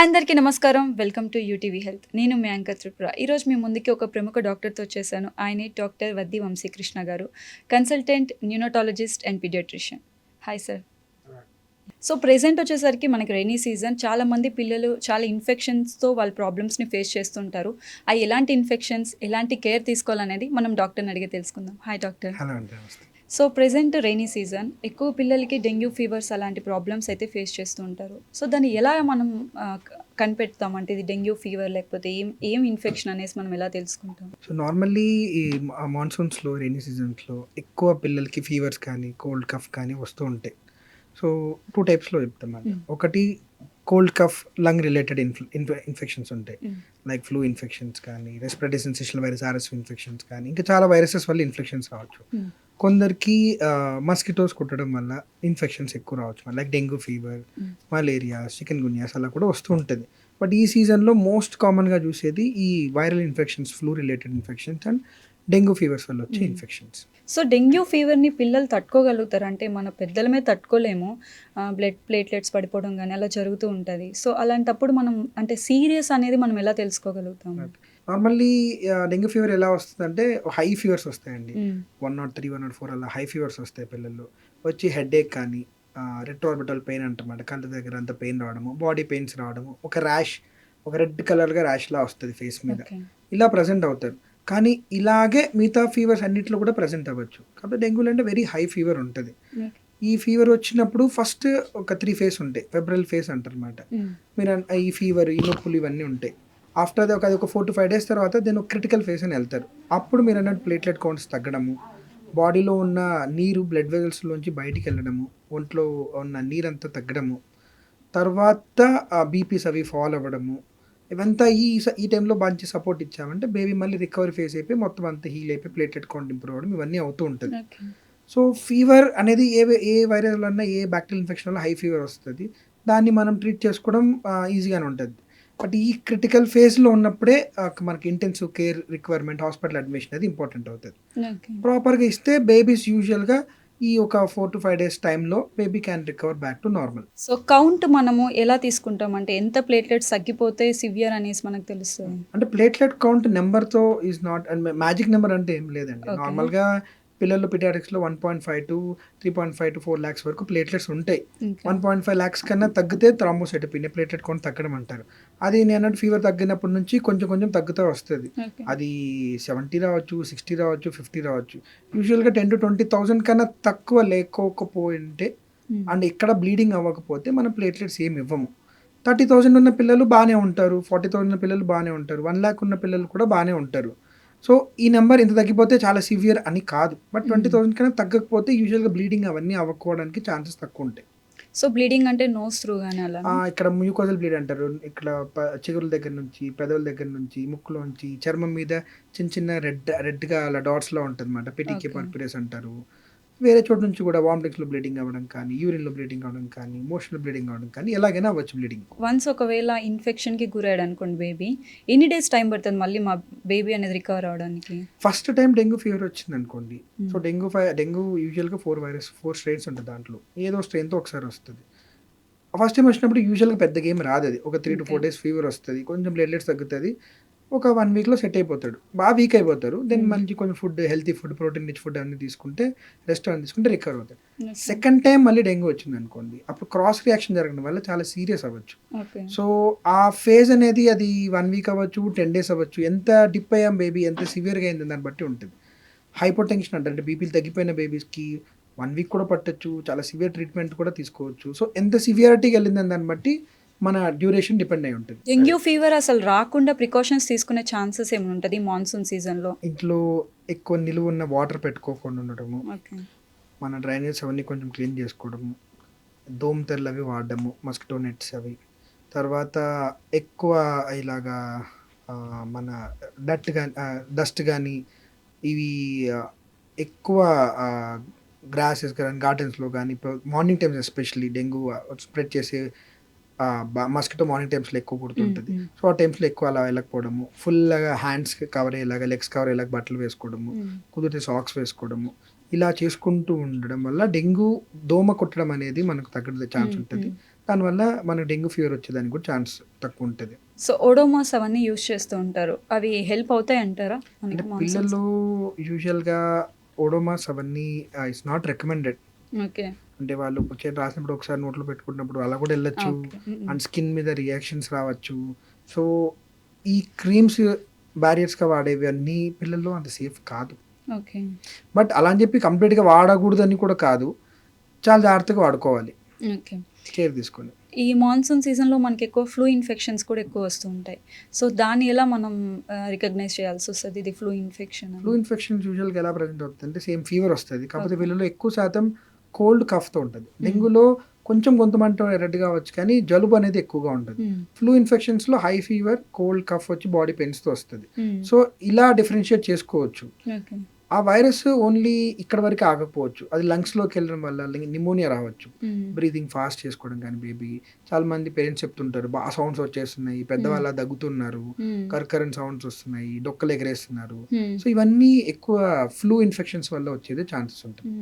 Hi అందరికీ నమస్కారం. Welcome to UTV health. నేను మీ యాంకర్ త్రిపుర. ఈరోజు మీ ముందుకి ఒక ప్రముఖ డాక్టర్‌తో వచ్చేసాను. ఆయనే డాక్టర్ వద్ది వంశీకృష్ణ గారు. Consultant neonatologist and paediatrician. Hi sir. So present వచ్చేసరికి మనకి రైనీ సీజన్. చాలామంది పిల్లలు చాలా ఇన్ఫెక్షన్స్‌తో వాళ్ళ ప్రాబ్లమ్స్‌ని ఫేస్ చేస్తుంటారు. అవి ఎలాంటి ఇన్ఫెక్షన్స్, ఎలాంటి కేర్ తీసుకోవాలనేది మనం డాక్టర్‌ని అడిగి తెలుసుకుందాం. Hi doctor. హలో అండి, నమస్తే. సో ప్రెజెంట్ రైనీ సీజన్, ఎక్కువ పిల్లలకి డెంగ్యూ ఫీవర్స్ అలాంటి ప్రాబ్లమ్స్ అయితే ఫేస్ చేస్తూ ఉంటారు. సో దాన్ని ఎలా మనం కనిపెడతాం? అంటే ఇది డెంగ్యూ ఫీవర్ లేకపోతే ఏం ఇన్ఫెక్షన్ అనేసి మనం ఎలా తెలుసుకుంటాం? సో నార్మల్లీ ఈ మాన్సూన్స్లో, రైనీ సీజన్స్లో ఎక్కువ పిల్లలకి ఫీవర్స్ కానీ, కోల్డ్ కఫ్ కానీ వస్తూ ఉంటాయి. సో 2 టైప్స్లో చెప్తాం. ఒకటి cold cough lung related infections ఉంటాయి. లైక్ ఫ్లూ ఇన్ఫెక్షన్స్ కానీ, respiratory syncytial virus RSV infections కానీ, ఇంకా చాలా వైరసెస్ వల్ల ఇన్ఫెక్షన్స్ రావచ్చు. కొందరికి మస్కిటోస్ కుట్టడం వల్ల ఇన్ఫెక్షన్స్ ఎక్కువ రావచ్చు, like dengue fever, malaria, chikungunyas అలా కూడా వస్తూ ఉంటుంది. బట్ ఈ సీజన్లో మోస్ట్ కామన్గా చూసేది ఈ viral infections, flu related infections and dengue fevers వల్ల వచ్చే ఇన్ఫెక్షన్స్. సో డెంగ్యూ ఫీవర్ని పిల్లలు తట్టుకోగలుగుతారు? అంటే మన పిల్లలమే తట్టుకోలేము. బ్లడ్ ప్లేట్లెట్స్ పడిపోవడం కానీ అలా జరుగుతూ ఉంటుంది. సో అలాంటప్పుడు మనం అంటే సీరియస్ అనేది మనం ఎలా తెలుసుకోగలుగుతాం? నార్మల్లీ డెంగ్యూ ఫీవర్ ఎలా వస్తుందంటే హై ఫీవర్స్ వస్తాయండి. 103, 104 అలా హై ఫీవర్స్ వస్తాయి పిల్లల్లో. వచ్చి హెడేక్ కానీ, రెట్రోఆర్బిటల్ పెయిన్ అంటమాట, కళ్ళ దగ్గర అంత పెయిన్ రావడము, బాడీ పెయిన్స్ రావడము, ఒక ర్యాష్, ఒక రెడ్ కలర్గా ర్యాష్లా వస్తుంది ఫేస్ మీద. ఇలా ప్రజెంట్ అవుతారు. కానీ ఇలాగే మిగతా ఫీవర్స్ అన్నింటిలో కూడా ప్రజెంట్ అవ్వచ్చు. కాబట్టి డెంగ్యూలో అంటే వెరీ హై ఫీవర్ ఉంటుంది. ఈ ఫీవర్ వచ్చినప్పుడు ఫస్ట్ ఒక 3 ఫేస్ ఉంటాయి. ఫెబ్రల్ ఫేస్ అంటారు అనమాట. మీరు ఈ ఫీవర్, ఈ నొప్పులు ఇవన్నీ ఉంటాయి. ఆఫ్టర్ అది ఒక 4 to 5 days తర్వాత దీని ఒక క్రిటికల్ ఫేస్ అని వెళ్తారు. అప్పుడు మీరు అన్నట్టు ప్లేట్లెట్ కౌంట్స్ తగ్గడము, బాడీలో ఉన్న నీరు బ్లడ్ వెజల్స్లోంచి బయటికి వెళ్ళడము, ఒంట్లో ఉన్న నీరంతా తగ్గడము, తర్వాత బీపీస్ అవి ఫాల్ అవ్వడము, ఇవంతా ఈ టైంలో మంచి సపోర్ట్ ఇచ్చామంటే బేబీ మళ్ళీ రికవరీ ఫేస్ అయిపోయి మొత్తం అంతా హీల్ అయిపోయి ప్లేట్లెట్ కౌంట్ ఇంప్రూవ్ అవ్వడం ఇవన్నీ అవుతూ ఉంటుంది. సో ఫీవర్ అనేది ఏ వైరస్ వల్ల, ఏ బ్యాక్టీరియల్ ఇన్ఫెక్షన్ వల్ల హై ఫీవర్ వస్తుంది. దాన్ని మనం ట్రీట్ చేసుకోవడం ఈజీగానే ఉంటుంది. బట్ ఈ క్రిటికల్ ఫేజ్లో ఉన్నప్పుడే మనకి intensive care requirement, hospital admission అది ఇంపార్టెంట్ అవుతుంది. ప్రాపర్గా ఇస్తే బేబీస్ యూజువల్గా ఈ ఒక 4 to 5 days టైంలో baby can recover back to normal. So count మనము ఎలా తీసుకుంటాం? అంటే ఎంత ప్లేట్లెట్స్ తగ్గిపోతే సివియర్ అనేసి మనకు తెలుస్తుంది? అంటే ప్లేట్లెట్ కౌంట్ నెంబర్తో ఈజ్ నాట్ మ్యాజిక్ నెంబర్ అంటే ఏం లేదండి. నార్మల్గా పిల్లలు పీడియాట్రిక్స్లో 1.5 to 3.5 to 4 lakhs వరకు ప్లేట్లెట్స్ ఉంటాయి. 1.5 lakhs కన్నా తగ్గితే థ్రాంబోసైటోపెనియా, ప్లేట్లెట్ కౌంట్ తగ్గడం అంటారు. అది నేను ఫీవర్ తగ్గినప్పటి నుంచి కొంచెం కొంచెం తగ్గుతూ వస్తుంది. అది 70 రావచ్చు, 60 రావచ్చు, 50 రావచ్చు. యూజువల్గా 10 to 20,000 కన్నా తక్కువ లేకపోయింటే అండ్ ఇక్కడ బ్లీడింగ్ అవ్వకపోతే మనం ప్లేట్లెట్స్ ఏమి ఇవ్వము. 30,000 ఉన్న పిల్లలు బాగానే ఉంటారు, 40,000 ఉన్న పిల్లలు బాగానే ఉంటారు, 1 lakh ఉన్న పిల్లలు కూడా బాగానే ఉంటారు. సో ఈ నెంబర్ ఇంత తగ్గిపోతే చాలా సివియర్ అని కాదు. బట్ 20,000 కన్నా తగ్గకపోతే యూజువల్గా బ్లీడింగ్ అవన్నీ అవ్వకపోవడానికి ఛాన్సెస్ తక్కువ ఉంటాయి. సో బ్లీడింగ్ అంటే నోస్ త్రూ గానీ అలా? ఇక్కడ మ్యూకోజల్ బ్లీడ్ అంటారు. ఇక్కడ చిగురుల దగ్గర నుంచి, పెదవుల దగ్గర నుంచి, ముక్కులోంచి, చర్మం మీద చిన్న చిన్న రెడ్గా అలా డాట్స్లో ఉంటుంది అన్నమాట. పెటికే పర్పిరస్ అంటారు. వేరే చోటు నుంచి కూడా వామిటింగ్స్లో బ్లీడింగ్ అవ్వడం కానీ, యూరిన్లో బ్లీడింగ్ అవ్వడం కానీ, మోషన్లో బ్లీడింగ్ అవ్వడం కానీ ఎలాగైనా అవ్వచ్చు బ్లీడింగ్. వన్స్ ఒకవేళ ఇన్ఫెక్షన్కి గురయ్యాడు అనుకోండి బేబీ, ఎన్ని డేస్ టైం పడుతుంది మళ్ళీ మా బేబీ అనేది రికవర్ అవడానికి? ఫస్ట్ టైం డెంగ్యూ ఫీవర్ వచ్చింది అనుకోండి. సో డెంగ్యూ యూజువల్గా 4 స్ట్రెయిన్స్ ఉంటుంది. దాంట్లో ఏదో స్ట్రెయిన్తో ఒకసారి వస్తుంది. ఫస్ట్ టైం వచ్చినప్పుడు యూజువల్గా పెద్దగా ఏం రాదు. అది ఒక 3 to 4 days ఫీవర్ వస్తుంది, కొంచెం ప్లేట్లెట్స్ తగ్గుతుంది, ఒక 1 weekలో సెట్ అయిపోతాడు, బాగా వీక్ అయిపోతారు. దెన్ మంచి కొంచెం food, healthy food, protein rich food అన్ని తీసుకుంటే, రెస్టారెంట్ తీసుకుంటే రికవర్ అవుతాడు. సెకండ్ టైం మళ్ళీ డెంగ్యూ వచ్చింది అనుకోండి, అప్పుడు క్రాస్ రియాక్షన్ జరగడం వల్ల చాలా సీరియస్ అవ్వచ్చు. సో ఆ ఫేజ్ అనేది అది 1 week అవ్వచ్చు, 10 days అవ్వచ్చు. ఎంత డిప్ అయ్యాం బేబీ, ఎంత సివియర్గా అయింది దాన్ని బట్టి ఉంటుంది. హైపోటెన్షన్ అంటే బీపీలు తగ్గిపోయిన బేబీస్కి 1 week కూడా పట్టచ్చు, చాలా సివియర్ ట్రీట్మెంట్ కూడా తీసుకోవచ్చు. సో ఎంత సివియారిటీకి వెళ్ళిందని దాన్ని బట్టి మన డ్యూరేషన్ డిపెండ్ అయి ఉంటుంది. డెంగ్యూ ఫీవర్ అసలు రాకుండా ప్రికాషన్స్ తీసుకునే ఛాన్సెస్ ఏమైనా ఉంటుంది మాన్సూన్ సీజన్లో? ఇంట్లో ఎక్కువ నిలువ ఉన్న వాటర్ పెట్టుకోకుండా ఉండడము, మన డ్రైనేజ్ అవన్నీ కొంచెం క్లీన్ చేసుకోవడము, దోమ తెరలు అవి వాడడము, మస్కిటో నెట్స్ అవి, తర్వాత ఎక్కువ ఇలాగా మన డస్ట్ కానీ ఇవి ఎక్కువ గ్రాసెస్ కానీ గార్డెన్స్లో కానీ morning times especially dengue spread చేసే మస్కిటో మార్నింగ్ టైమ్స్లో ఎక్కువ కుడుతుంటుంది. సో ఆ టైమ్స్లో ఎక్కువ అలా వెళ్ళకపోవడము, ఫుల్గా హ్యాండ్స్ కవర్ అయ్యేలాగా, లెగ్స్ కవర్ అయ్యేలాగా బట్టలు వేసుకోవడము, కుదిరితే సాక్స్ వేసుకోవడము, ఇలా చేసుకుంటూ ఉండడం వల్ల డెంగ్యూ దోమ కుట్టడం అనేది మనకు తగ్గ ఛాన్స్ ఉంటుంది. దానివల్ల మనకు డెంగ్యూ ఫీవర్ వచ్చేదానికి కూడా ఛాన్స్ తక్కువ ఉంటుంది. సో ఓడోమాస్ అవన్నీ యూజ్ చేస్తూ ఉంటారు. అవి హెల్ప్ అవుతాయి అంటారా అంటే మనకి మాన్సూన్స్? పిల్లల్లో యూజువల్గా ఓడోమాస్ అవన్నీ ఇట్స్ నాట్ రికమెండెడ్. ఓకే. అంటే వాళ్ళు చేతి రాసినప్పుడు ఒకసారి నోట్లో పెట్టుకున్నప్పుడు అలా కూడా వెళ్ళొచ్చు. ఓకే. అండ్ స్కిన్ మీద రియాక్షన్స్ రావచ్చు. సో ఈ క్రీమ్స్ బ్యారియర్స్గా వాడేవి అన్నీ పిల్లల్లో అంత సేఫ్ కాదు. ఓకే. బట్ అలా అని చెప్పి కంప్లీట్గా వాడకూడదని కూడా కాదు, చాలా జాగ్రత్తగా వాడుకోవాలి ఓకే. కేర్ తీసుకొని. ఈ మాన్సూన్ సీజన్లో మనకి ఎక్కువ ఫ్లూ ఇన్ఫెక్షన్స్ కూడా ఎక్కువ వస్తూ ఉంటాయి. సో దాన్ని ఎలా మనం రికగ్నైజ్ చేయాల్సి వస్తుంది ఇది ఫ్లూ ఇన్ఫెక్షన్ ఫ్లూ ఇన్ఫెక్షన్ యూజువల్గా ఎలా ప్రజెంట్ అవుతుంది అంటే సేమ్ ఫీవర్ వస్తుంది, కాకపోతే Okay. వీళ్ళలో ఎక్కువ శాతం కోల్డ్ కఫ్తో ఉంటుంది. డెంగ్యూలో కొంచెం గొంతుమంట రెడ్ కావచ్చు కానీ జలుబు అనేది ఎక్కువగా ఉంటుంది. ఫ్లూ ఇన్ఫెక్షన్స్లో హై ఫీవర్, కోల్డ్ కఫ్ వచ్చి బాడీ పెయిన్స్తో వస్తుంది. సో ఇలా డిఫరెన్షియేట్ చేసుకోవచ్చు. ఓకే. ఆ వైరస్ ఓన్లీ ఇక్కడ వరకు ఆగకపోవచ్చు, అది లంగ్స్లోకి వెళ్ళడం వల్ల నిమోనియా రావచ్చు. బ్రీతింగ్ ఫాస్ట్ చేసుకోవడం కానీ బేబీ, చాలా మంది పేరెంట్స్ చెప్తుంటారు బాగా సౌండ్స్ వచ్చేస్తున్నాయి, పెద్దవాళ్ళ దగ్గుతున్నారు, కర్కరెంట్ సౌండ్స్ వస్తున్నాయి, డొక్కలు ఎగరేస్తున్నారు. సో ఇవన్నీ ఎక్కువ ఫ్లూ ఇన్ఫెక్షన్స్ వల్ల వచ్చేది ఛాన్సెస్ ఉంటాయి.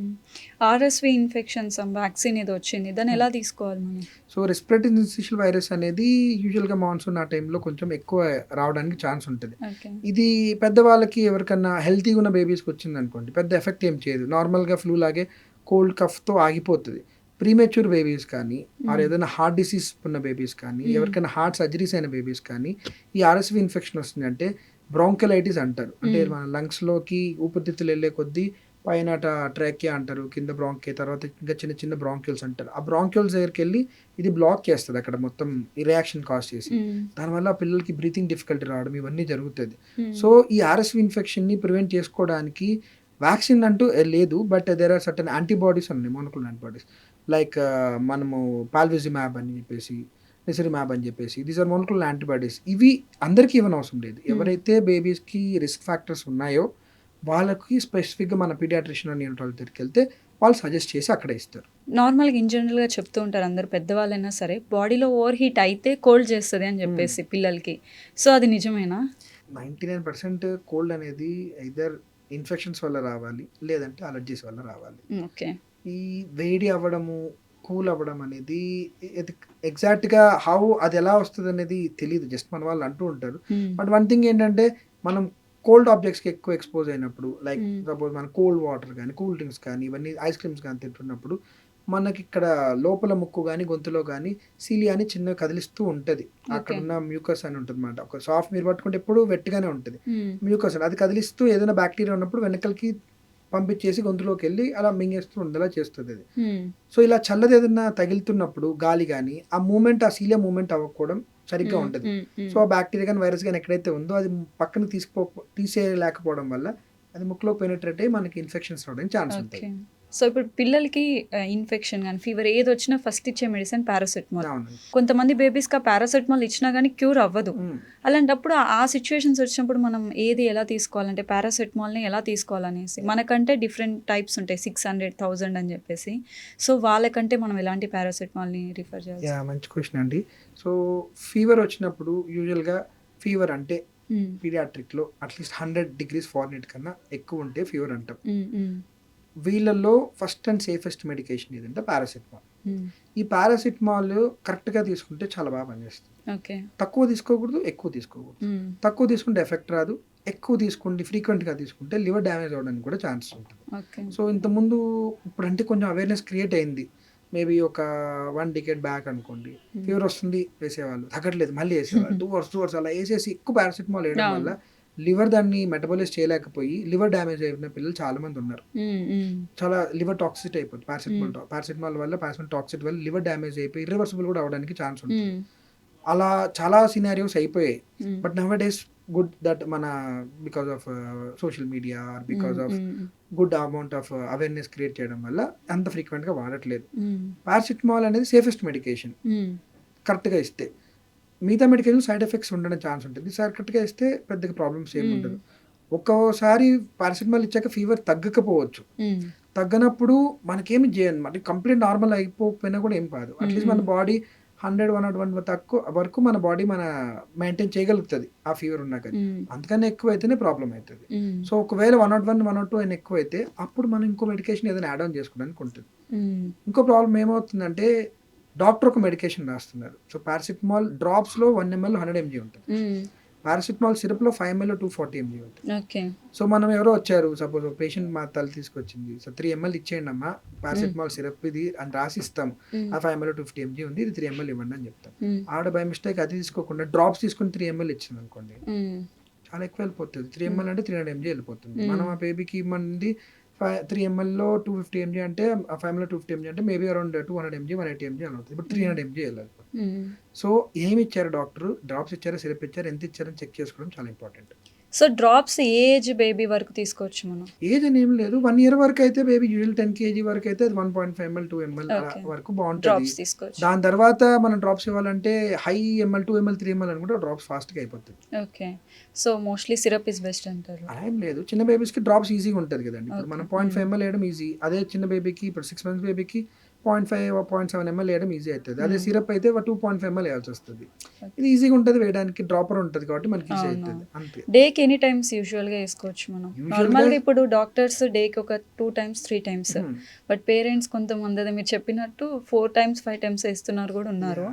ఆర్ఎస్వి ఇన్ఫెక్షన్స్ వ్యాక్సిన్ ఏదో వచ్చింది, దాన్ని ఎలా తీసుకోవాలి మనం? సో రెస్పిరేటరీ సిన్సిషియల్ వైరస్ అనేది యూజువల్గా మాన్సూన్ ఆ టైంలో కొంచెం ఎక్కువ రావడానికి ఛాన్స్ ఉంటుంది. ఓకే. ఇది పెద్దవాళ్ళకి ఎవరికన్నా హెల్తీగా ఉన్న బేబీస్కి వచ్చింది అనుకోండి పెద్ద ఎఫెక్ట్ ఏం చేయదు, నార్మల్గా ఫ్లూ లాగే కోల్డ్ కఫ్తో ఆగిపోతుంది. ప్రీమెచ్యూర్ బేబీస్ కానీ ఆర్ ఏదైనా హార్ట్ డిసీజ్ ఉన్న బేబీస్ కానీ ఎవరికైనా హార్ట్ సర్జరీస్ అయిన బేబీస్ కానీ ఈ ఆర్ఎస్వి ఇన్ఫెక్షన్ వస్తుంది అంటే బ్రాంకలైటిస్ అంటారు. అంటే మన లంగ్స్లోకి ఊపిరితిత్తులు వెళ్ళే కొద్దీ పైన ట్రాకియా అంటారు, కింద బ్రాంకే, తర్వాత ఇంకా చిన్న చిన్న బ్రాంక్యూల్స్ అంటారు. ఆ బ్రాంక్యూల్స్ దగ్గరికి వెళ్ళి ఇది బ్లాక్ చేస్తుంది అక్కడ మొత్తం ఈ రియాక్షన్ కాజ్ చేసి, దానివల్ల పిల్లలకి బ్రీతింగ్ డిఫికల్టీ రావడం ఇవన్నీ జరుగుతుంది. సో ఈ ఆర్ఎస్వి ఇన్ఫెక్షన్ని ప్రివెంట్ చేసుకోవడానికి వ్యాక్సిన్ అంటూ లేదు, but there are certain antibodies ఉన్నాయి, మోనోక్లోనల్ యాంటీబాడీస్ లైక్ మనము పాల్విజిమాబ్ అని చెప్పేసి, నిసిరిమాబ్ అని చెప్పేసి, దీస్ ఆర్ మోనోక్లోనల్ యాంటీబాడీస్. ఇవి అందరికీ ఇవ్వని అవసరం లేదు. ఎవరైతే బేబీస్కి రిస్క్ ఫ్యాక్టర్స్ ఉన్నాయో వాళ్ళకి స్పెసిఫిక్గా మన పీడియాట్రిషియన్ నియోనటాలజీ దగ్గరికి వెళ్తే వాళ్ళు సజెస్ట్ చేసి అక్కడ ఇస్తారు. నార్మల్గా ఇన్ జనరల్గా చెప్తూ ఉంటారు అందరు పెద్దవాళ్ళైనా సరే, బాడీలో ఓవర్ హీట్ అయితే కోల్డ్ చేస్తుంది అని చెప్పేసి పిల్లలకి. సో అది నిజమేనా? 99% కోల్డ్ అనేది ఐదర్ ఇన్ఫెక్షన్స్ వల్ల రావాలి, లేదంటే అలర్జీస్ వల్ల రావాలి. ఓకే. ఈ వేడి అవ్వడము, కూల్ అవ్వడం అనేది ఎగ్జాక్ట్గా అది ఎలా వస్తుంది అనేది తెలియదు, జస్ట్ మన వాళ్ళు అంటూ ఉంటారు. బట్ వన్ థింగ్ ఏంటంటే మనం కోల్డ్ ఆబ్జెక్ట్స్కి ఎక్కువ ఎక్స్పోజ్ అయినప్పుడు, లైక్ సపోజ్ మన కోల్డ్ వాటర్ కానీ కూల్ డ్రింక్స్ కానీ ఇవన్నీ ఐస్ క్రీమ్స్ కానీ తింటున్నప్పుడు మనకి ఇక్కడ లోపల ముక్కు కానీ గొంతులో కానీ సీలియా అని చిన్నగా కదిలిస్తూ ఉంటుంది. అక్కడ ఉన్న మ్యూకస్ అని ఉంటుంది అన్నమాట. ఒక సాఫ్ట్ మీరు పట్టుకుంటే ఎప్పుడు వెట్గానే ఉంటుంది మ్యూకస్ అని, అది కదిలిస్తూ ఏదైనా బ్యాక్టీరియా ఉన్నప్పుడు వెనకలకి పంపించేసి గొంతులోకి వెళ్ళి అలా మింగేస్తూ ఉండేలా చేస్తుంది అది. సో ఇలా చల్లది ఏదైనా తగిలుతున్నప్పుడు గాలి కానీ ఆ మూమెంట్, ఆ సీలియా మూమెంట్ అవ్వకపోవడం సరిగ్గా ఉంటుంది. సో ఆ బ్యాక్టీరియా కానీ వైరస్ కానీ ఎక్కడైతే ఉందో అది పక్కన తీసేయలేకపోవడం వల్ల అది ముక్కులో పెనిట్రేట్ అయ్యి మనకి ఇన్ఫెక్షన్స్ రావడానికి ఛాన్స్ ఉంటుంది. సో ఇప్పుడు పిల్లలకి ఇన్ఫెక్షన్ కానీ ఫీవర్ ఏది వచ్చినా ఫస్ట్ ఇచ్చే మెడిసిన్ పారాసెటమాల్. అవునండి. కొంతమంది బేబీస్కి ఆ పారాసెటమాల్ ఇచ్చినా కానీ క్యూర్ అవ్వదు. అలాంటప్పుడు ఆ సిచ్యువేషన్స్ వచ్చినప్పుడు మనం ఏది ఎలా తీసుకోవాలంటే పారాసెటమాల్ని ఎలా తీసుకోవాలనేసి, మనకంటే డిఫరెంట్ టైప్స్ ఉంటాయి, 600, 1000 అని చెప్పేసి. సో వాళ్ళకంటే మనం ఎలాంటి పారాసెటమాల్ని రిఫర్ చేయాలి? మంచి క్వశ్చన్ అండి. సో ఫీవర్ వచ్చినప్పుడు యూజువల్గా ఫీవర్ అంటే పీడియాట్రిక్లో అట్లీస్ట్ 100 degrees Fahrenheit కన్నా ఎక్కువ ఉంటే ఫీవర్ అంటాం. వీళ్ళల్లో ఫస్ట్ అండ్ సేఫెస్ట్ మెడికేషన్ ఏదంటే పారాసెటమాల్. ఈ పారాసెటమాల్ కరెక్ట్గా తీసుకుంటే చాలా బాగా పనిచేస్తుంది. ఓకే. తక్కువ తీసుకోకూడదు, ఎక్కువ తీసుకోకూడదు. తక్కువ తీసుకుంటే ఎఫెక్ట్ రాదు, ఎక్కువ తీసుకుంటే ఫ్రీక్వెంట్గా తీసుకుంటే లివర్ డ్యామేజ్ అవ్వడానికి కూడా ఛాన్సెస్ ఉంటుంది. సో ఇంతకుముందు ఇప్పుడంటే కొంచెం అవేర్నెస్ క్రియేట్ అయింది. మేబీ ఒక 1 decade బ్యాక్ అనుకోండి, ఫీవర్ వస్తుంది వేసేవాళ్ళు, తగ్గట్లేదు మళ్ళీ వేసేవాళ్ళు, 2 hours అలా వేసేసి ఎక్కువ పారాసెటమాల్ వేయడం వల్ల లివర్ దాన్ని మెటబాలైజ్ చేయలేకపోయి లివర్ డ్యామేజ్ అయిన పిల్లలు చాలా మంది ఉన్నారు. చాలా లివర్ టాక్సిటీ అయిపోతుంది పారాసెటమాల్ వల్ల. పారాసెటమాల్ టాక్సిటీ వల్ల లివర్ డ్యామేజ్ అయిపోయి ఇర్రివర్సిబుల్ కూడా అవడానికి ఛాన్స్ ఉంటుంది. అలా చాలా సినారియోస్ అయిపోయాయి. But nowadays good that మన because of social media or because of good amount of awareness create చేయడం వల్ల అంత ఫ్రీక్వెంట్గా వాడట్లేదు. పారాసెటమాల్ అనేది సేఫెస్ట్ మెడికేషన్ కరెక్ట్గా ఇస్తే. మిగతా మెడికేషన్ సైడ్ ఎఫెక్ట్స్ ఉండడం ఛాన్స్ ఉంటుంది. సార్ కరెక్ట్గా ఇస్తే పెద్దగా ప్రాబ్లమ్స్ ఏమి ఉండదు. ఒక్కోసారి పారాసెటమాల్ ఇచ్చాక ఫీవర్ తగ్గకపోవచ్చు. తగ్గనప్పుడు మనకేమి చేయనమాట, కంప్లీట్ నార్మల్ అయిపోకపోయినా కూడా ఏం కాదు. అట్లీస్ట్ మన బాడీ 100-101 తక్కువ వరకు మన బాడీ మెయింటైన్ చేయగలుగుతుంది ఆ ఫీవర్ ఉన్నాక. అందుకని ఎక్కువ అయితేనే ప్రాబ్లం అవుతుంది. సో ఒకవేళ 101, 102 అయినా ఎక్కువ అయితే అప్పుడు మనం ఇంకో మెడికేషన్ ఏదైనా యాడ్ ఆన్ చేసుకోవడానికి ఉంటుంది. ఇంకో ప్రాబ్లం ఏమవుతుందంటే డాక్టర్ ఒక మెడికేషన్ రాస్తున్నారు. సో పారాసిటమాల్ డ్రాప్స్లో 1 ml 100 mg ఉంటుంది. పారాసిటమాల్ సిరప్లో 5 ml 240 mg ఉంటుంది. ఓకే. సో మనం ఎవరో వచ్చారు, సపోజ్ పేషెంట్ మా తల్లి తీసుకొచ్చింది, సో 3 ml ఇచ్చేయండి అమ్మా పారాసిటమాల్ సిరప్ ఇది అని రాసి ఇస్తాము. ఆ 5 ml 250 mg ఉంది, ఇది 3 ml ఇవ్వండి అని చెప్తాం. ఆవిడ బై మిస్టేక్ అది తీసుకోకుండా డ్రాప్స్ తీసుకుని 3 ml ఇచ్చింది అనుకోండి, చాలా ఎక్కువ వెళ్ళిపోతుంది. 3 ml అంటే 300 mg వెళ్ళిపోతుంది. మనం ఆ బేబీకి ఇవ్వమంది 3 mlలో 250 mg అంటే 5 ml 250 mg అంటే మేబీ అరౌండ్ 200 mg 180 mg అని అవుతుంది. ఇప్పుడు 300 mg వెళ్ళాలి. సో ఏమి ఇచ్చారు డాక్టర్, డ్రాప్స్ ఇచ్చారా సిరప్ ఇచ్చారు, ఎంత ఇచ్చారని చెక్ చేసుకోవడం చాలా ఇంపార్టెంట్. సో డ్రాప్స్ ఏ ఏజ్ బేబీ వరకు తీసుకోవచ్చు మనం? ఏజ్ అని ఏం లేదు, 1 year వరకు అయితే బేబీ యూజువల్ 10 kg వరకు అయితే 1.5 ml 2 ml వరకు బాగుంటుంది. డ్రాప్స్ తీసుకోవచ్చు. దాని తర్వాత మనం డ్రాప్స్ ఇవ్వాలంటే హై ml 2 ml 3 ml అనుకుంటే డ్రాప్స్ ఫాస్ట్గా అయిపోతుంది. Okay. So mostly syrup is best అంటారు. అలా ఏం లేదు, చిన్న బేబీస్కి డ్రాప్స్ ఈజీగా ఉంటుంది కదండి. ఇప్పుడు మనం 0.5 ml వేయడం ఈజీ, అదే చిన్న బేబీకి ఇప్పుడు 6 months బేబీకి 0.5 0.7 ml వేయడం ఈజీ అవుతుంది. అదే సిరప్ అయితే 2.5 ml వేయాల్సి వస్తుంది. ఇది ఈజీగా ఉంటుంది వేయడానికి, డ్రాపర్ ఉంటుంది కాబట్టి మనకి ఈజీ అవుతుంది అంతే. డేకి ఎనీ టైమ్స్ యూజువల్గా వేసుకోవచ్చు మనం? నార్మల్గా ఇప్పుడు డాక్టర్స్ డేకి ఒక 2 times 3 times, బట్ పేరెంట్స్ కొంతమంది అదే మీరు చెప్పినట్టు 4 times 5 times వేస్తున్నారు కూడా ఉన్నారు.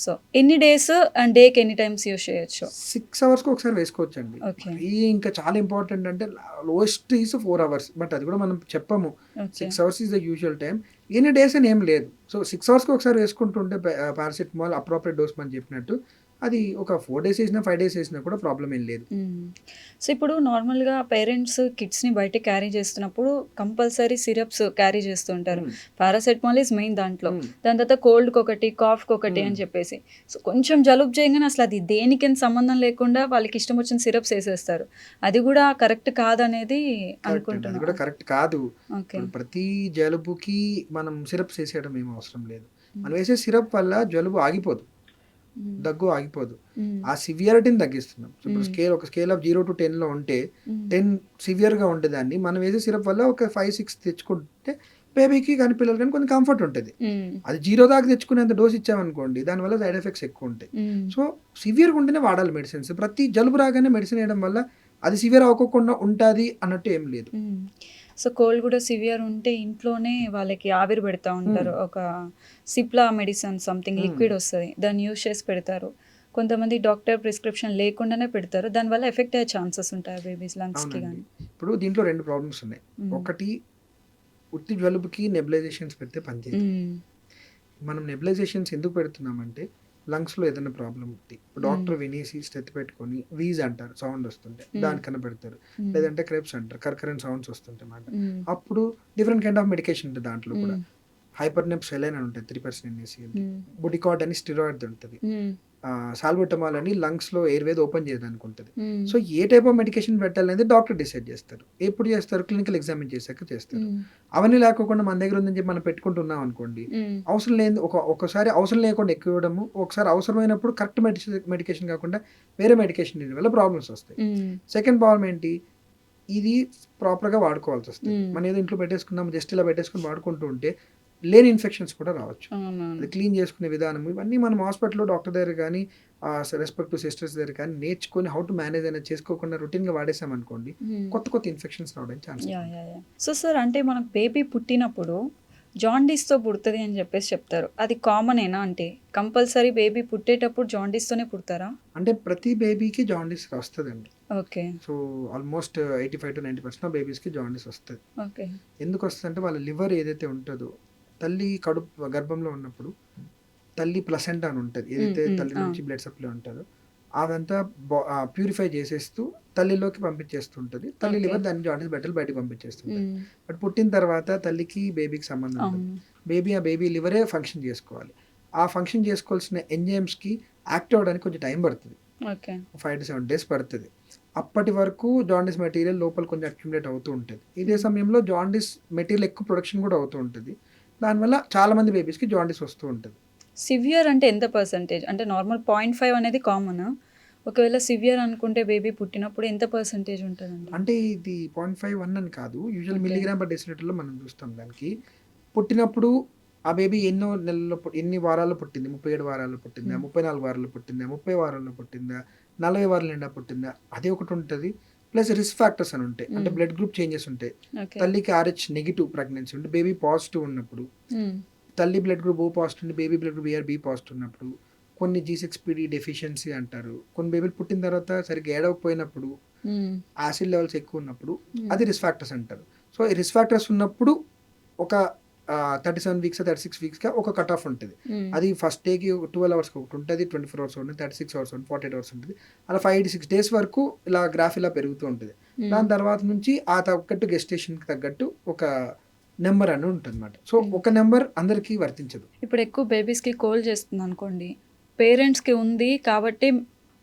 సో ఎన్ని డేస్ అండ్ డేకి ఎన్ని టైమ్స్ యూజ్ చేయొచ్చు? 6 hours ఒకసారి వేసుకోవచ్చు అండి. ఈ ఇంకా చాలా ఇంపార్టెంట్ అంటే లోయెస్ట్ ఈజ్ 4 hours, బట్ అది కూడా మనం చెప్పము. 6 hours is the usual time. ఎన్ని డేస్ అని ఏం లేదు. సో 6 hours ఒకసారి వేసుకుంటుంటే పారాసిటమాల్ అప్రోప్రియట్ డోస్ మనం చెప్పినట్టు, అది ఒక 4 days వేసినా 5 days వేసినా కూడా ప్రాబ్లం ఏం లేదు. సో ఇప్పుడు నార్మల్గా పేరెంట్స్ కిడ్స్ని బయట క్యారీ చేస్తున్నప్పుడు కంపల్సరీ సిరప్స్ క్యారీ చేస్తూ ఉంటారు. పారాసెటమాల్ ఈజ్ మెయిన్ దాంట్లో, దాని తర్వాత కోల్డ్కి ఒకటి, కాఫ్కి ఒకటి అని చెప్పేసి. సో కొంచెం జలుబు చేయగానే అసలు అది దేనికి సంబంధం లేకుండా వాళ్ళకి ఇష్టం వచ్చిన సిరప్స్ వేసేస్తారు. అది కూడా కరెక్ట్ కాదనేది అనుకుంటున్నాను. అది కూడా కరెక్ట్ కాదు. ప్రతి జలుబుకి మనం సిరప్స్ వేసేయడం ఏం అవసరం లేదు. మనం వేసే సిరప్ వల్ల జలుబు ఆగిపోదు, దగ్గు ఆగిపోదు, ఆ సివియారిటీని తగ్గిస్తున్నాం. ఇప్పుడు ఒక స్కేల్ ఆఫ్ 0 to 10లో ఉంటే 10 సివియర్గా ఉండేదాన్ని మనం వేసే సిరప్ వల్ల ఒక 5-6 తెచ్చుకుంటే బేబీకి కానీ పిల్లలు కానీ కొంచెం కంఫర్ట్ ఉంటుంది. అది 0 దాకా తెచ్చుకునేంత డోస్ ఇచ్చామనుకోండి, దానివల్ల సైడ్ ఎఫెక్ట్స్ ఎక్కువ ఉంటాయి. సో సివియర్గా ఉంటేనే వాడాలి మెడిసిన్స్. ప్రతి జలుబు రాగానే మెడిసిన్ వేయడం వల్ల అది సివియర్ అవ్వకుండా ఉంటుంది అన్నట్టు ఏం లేదు. సో కోల్డ్ కూడా సివియర్ ఉంటే ఇంట్లోనే వాళ్ళకి ఆవిరి పెడతా ఉంటారు. ఒక సిప్లా మెడిసిన్ సంథింగ్ లిక్విడ్ వస్తుంది, దాన్ని యూజ్ చేసి పెడతారు. కొంతమంది డాక్టర్ ప్రిస్క్రిప్షన్ లేకుండానే పెడతారు, దానివల్ల ఎఫెక్ట్ అయ్యే ఛాన్సెస్ ఉంటాయి బేబీస్ లంగ్స్కి కానీ. ఇప్పుడు దీంట్లో 2 ప్రాబ్లమ్స్ ఉన్నాయి. ఒకటి, ఉత్తి జలుబుకి నెబులైజేషన్స్ పెడితే పనిచేయదు. మనం నెబులైజేషన్స్ ఎందుకు పెడుతున్నామంటే లంగ్స్లో ఏదైనా ప్రాబ్లం ఉంది, డాక్టర్ వినేసి స్టెత్ పెట్టుకొని వీజ్ అంటారు, సౌండ్ వస్తుంటే దానికన్నా పెడతారు. లేదంటే క్రెప్స్ అంటారు, కర్కరెంట్ సౌండ్స్ వస్తుంటాయి అన్నమాట. అప్పుడు డిఫరెంట్ కైండ్ ఆఫ్ మెడికేషన్ ఉంటుంది. దాంట్లో కూడా హైపర్నెప్సెలైన్ అని ఉంటుంది 3% NaCl, బుడికాట్ అని స్టిరాయిడ్ ఉంటుంది, సాల్బుటమాల్ అని లంగ్స్లో ఎయిర్వేస్ ఓపెన్ చేయడానికి ఉంటుంది. So A type of medication పెట్టాలనేది డాక్టర్ డిసైడ్ చేస్తారు. ఎప్పుడు చేస్తారు? క్లినికల్ ఎగ్జామిన్ చేశాక చేస్తారు. అవన్నీ లేకుండా మన దగ్గర ఉందని చెప్పి మనం పెట్టుకుంటున్నాం అనుకోండి, అవసరం లేని ఒకసారి అవసరం లేకుండా ఎక్కువ ఇవ్వడము, ఒకసారి అవసరమైనప్పుడు కరెక్ట్ మెడికేషన్ కాకుండా వేరే మెడికేషన్ ఇవ్వడం వల్ల ప్రాబ్లమ్స్ వస్తాయి. సెకండ్ ప్రాబ్లం ఏంటి, ఇది ప్రాపర్గా వాడుకోవాల్సి వస్తుంది. మనం ఏదో ఇంట్లో పెట్టేసుకున్నాం, జస్ట్ ఇలా పెట్టేసుకుని వాడుకుంటూ ఉంటే లేని ఇన్ఫెక్షన్స్ కూడా రావచ్చు. అది క్లీన్ చేసుకునే విధానం ఇవన్నీ మనం హాస్పిటల్లో డాక్టర్ దగ్గర కానీ రెస్పెక్టివ్ సిస్టర్స్ దగ్గర కానీ నేర్చుకొని హౌ టు మేనేజ్ అనేది చేసుకోకుండా రొటీన్గా వాడేసాం అనుకోండి, కొత్త ఇన్ఫెక్షన్స్ రావడానికి ఛాన్స్. సో సార్, అంటే మనకు బేబీ పుట్టినప్పుడు జాండీస్తో పుడుతుంది అని చెప్పేసి చెప్తారు, అది కామనేనా? అంటే కంపల్సరీ బేబీ పుట్టేటప్పుడు జాండీస్తోనే పుడతారా? అంటే ప్రతి బేబీకి జాండీస్ వస్తుందండి. ఓకే. సో ఆల్మోస్ట్ 85 to 90% బేబీస్కి జాండీస్ వస్తుంది. ఓకే. ఎందుకు వస్తుంది అంటే వాళ్ళ లివర్ ఏదైతే ఉంటుందో, తల్లి గర్భంలో ఉన్నప్పుడు తల్లి ప్లసెంటా అని ఉంటుంది, ఏదైతే తల్లి నుంచి బ్లడ్ సప్లై ఉంటుందో అదంతా ప్యూరిఫై చేసేస్తూ తల్లిలోకి పంపించేస్తుంటుంది. తల్లి లివర్ దాన్ని జాండీస్ బట్టలు బయటకు పంపించేస్తుంటుంది. బట్ పుట్టిన తర్వాత తల్లికి బేబీకి సంబంధం ఉంటుంది. ఆ బేబీ లివరే ఫంక్షన్ చేసుకోవాలి. ఆ ఫంక్షన్ చేసుకోవాల్సిన ఎంజైమ్స్కి యాక్టివ్ అవ్వడానికి కొంచెం టైం పడుతుంది, 5 to 7 days పడుతుంది. అప్పటి వరకు జాండీస్ మెటీరియల్ లోపల కొంచెం అక్యుములేట్ అవుతూ ఉంటుంది. ఇదే సమయంలో జాండీస్ మెటీరియల్ ఎక్కువ ప్రొడక్షన్ కూడా అవుతూ ఉంటుంది. దానివల్ల చాలా మంది బేబీస్కి జాండీస్ వస్తూ ఉంటుంది. సివియర్ అంటే ఎంత పర్సంటేజ్? అంటే నార్మల్ 0.5 అనేది కామన్, ఒకవేళ సివియర్ అనుకుంటే బేబీ పుట్టినప్పుడు ఎంత పర్సంటేజ్ ఉంటుందండి? అంటే ఇది 0.51 అని కాదు, యూజువల్ మిల్లీగ్రామ్ పర్ డెసిలీటర్లో మనం చూస్తాం. దానికి పుట్టినప్పుడు ఆ బేబీ ఎన్నో నెలల్లో ఎన్ని వారాల్లో పుట్టింది, 37 వారాల్లో పుట్టిందా, 34 వారాల్లో పుట్టిందా, 30 వారాల్లో పుట్టిందా, 40 వారాల నిండా పుట్టిందా, అది ఒకటి ఉంటుంది. ప్లస్ రిస్క్ ఫ్యాక్టర్స్ అని ఉంటాయి, అంటే బ్లడ్ గ్రూప్ చేంజెస్ ఉంటాయి. తల్లికి RH నెగిటివ్ ప్రెగ్నెన్సీ ఉంటే, బేబీ పాజిటివ్ ఉన్నప్పుడు తల్లి బ్లడ్ గ్రూప్ ఓ పాజిటివ్ ఉండి baby blood group A or B positive ఉన్నప్పుడు, కొన్ని G6PD డెఫిషియన్సీ అంటారు. కొన్ని బేబీలు పుట్టిన తర్వాత సరిగ్గా ఏడవకపోయినప్పుడు, యాసిడ్ లెవెల్స్ ఎక్కువ ఉన్నప్పుడు అది రిస్క్ ఫ్యాక్టర్స్ అంటారు. సో ఈ రిస్క్ ఫ్యాక్టర్స్ ఉన్నప్పుడు ఒక 37 వీక్స్ 36 వీక్స్గా ఒక కట్ ఆఫ్ ఉంటుంది. అది ఫస్ట్ డేకి 12 అవర్స్ ఒకటి ఉంటుంది, 24 అవర్స్ ఉంటుంది, 36 అవర్స్ ఉంటుంది, 48 అవర్స్ ఉంటుంది. అలా 5-6 డేస్ వరకు ఇలా గ్రాఫ్ ఇలా పెరుగుతూ ఉంటుంది. దాని తర్వాత నుంచి ఆ తగ్గట్టు గెస్టేషన్కి తగ్గట్టు ఒక నెంబర్ అని ఉంటుంది అనమాట. సో ఒక నెంబర్ అందరికీ వర్తించదు. ఇప్పుడు ఎక్కువ బేబీస్కి కోల్డ్ చేస్తుంది అనుకోండి, పేరెంట్స్కి ఉంది కాబట్టి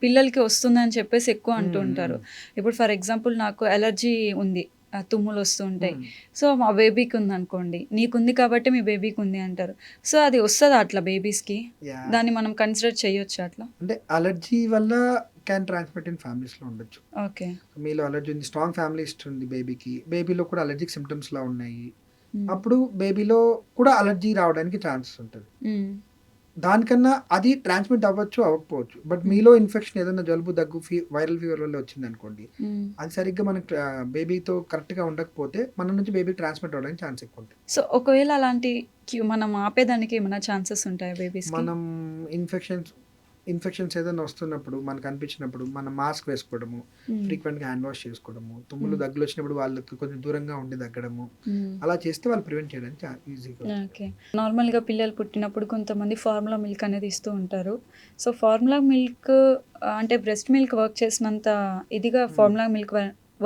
పిల్లలకి వస్తుందని చెప్పేసి ఎక్కువ అంటూ ఉంటారు. ఇప్పుడు ఫర్ ఎగ్జాంపుల్ నాకు ఎలర్జీ ఉంది, తుమ్ములు వస్తూ ఉంటాయి. సో మా బేబీకి ఉంది అనుకోండి, నీకుంది కాబట్టి మీ బేబీకి ఉంది అంటారు. సో అది వస్తుందా అట్లా బేబీస్కి? Yeah. దాన్ని మనం కన్సిడర్ చేయొచ్చు అట్లా? అంటే అలర్జీ వల్ల క్యాన్ ట్రాన్స్మిట్ ఇన్ ఫ్యామిలీస్లో ఉండొచ్చు. ఓకే. మీలో అలర్జీ ఉంది, స్ట్రాంగ్ ఫ్యామిలీ హిస్టరీ ఉంది బేబీకి, బేబీలో కూడా అలర్జిక్ సిమ్టమ్స్ లా ఉన్నాయి, అప్పుడు బేబీలో కూడా అలర్జీ రావడానికి ఛాన్సెస్ ఉంటుంది. దానికన్నా అది ట్రాన్స్మిట్ అవ్వచ్చు అవ్వకపోవచ్చు. బట్ మీలో ఇన్ఫెక్షన్ ఏదైనా జలుబు దగ్గు వైరల్ ఫీవర్ వల్ల వచ్చింది అనుకోండి, అది సరిగ్గా మనకు బేబీతో కరెక్ట్గా ఉండకపోతే మన నుంచి బేబీ ట్రాన్స్మిట్ అవ్వడానికి ఛాన్స్ ఎక్కువ ఉంటుంది. సో ఒకవేళ అలాంటి మనం ఆపేదానికి ఏమైనా ఛాన్సెస్ ఉంటాయా బేబీస్? మనం ఇన్ఫెక్షన్స్ ఏదైనా వస్తున్నప్పుడు మనకు అనిపించినప్పుడు మనం మాస్క్ వేసుకోవడము, ఫ్రీక్వెంట్గా హ్యాండ్ వాష్ చేసుకోవడము, తుమ్ములు దగ్గులు వచ్చినప్పుడు వాళ్ళకి కొంచెం దూరంగా ఉండి దగ్గడము, అలా చేస్తే వాళ్ళు ప్రివెంట్ చేయడానికి ఈజీగా. ఓకే. నార్మల్గా పిల్లలు పుట్టినప్పుడు కొంతమంది ఫార్ములా మిల్క్ అనేది ఇస్తూ ఉంటారు. సో ఫార్ములా మిల్క్ అంటే బ్రెస్ట్ మిల్క్ వర్క్ చేసినంత ఇదిగా ఫార్ములా మిల్క్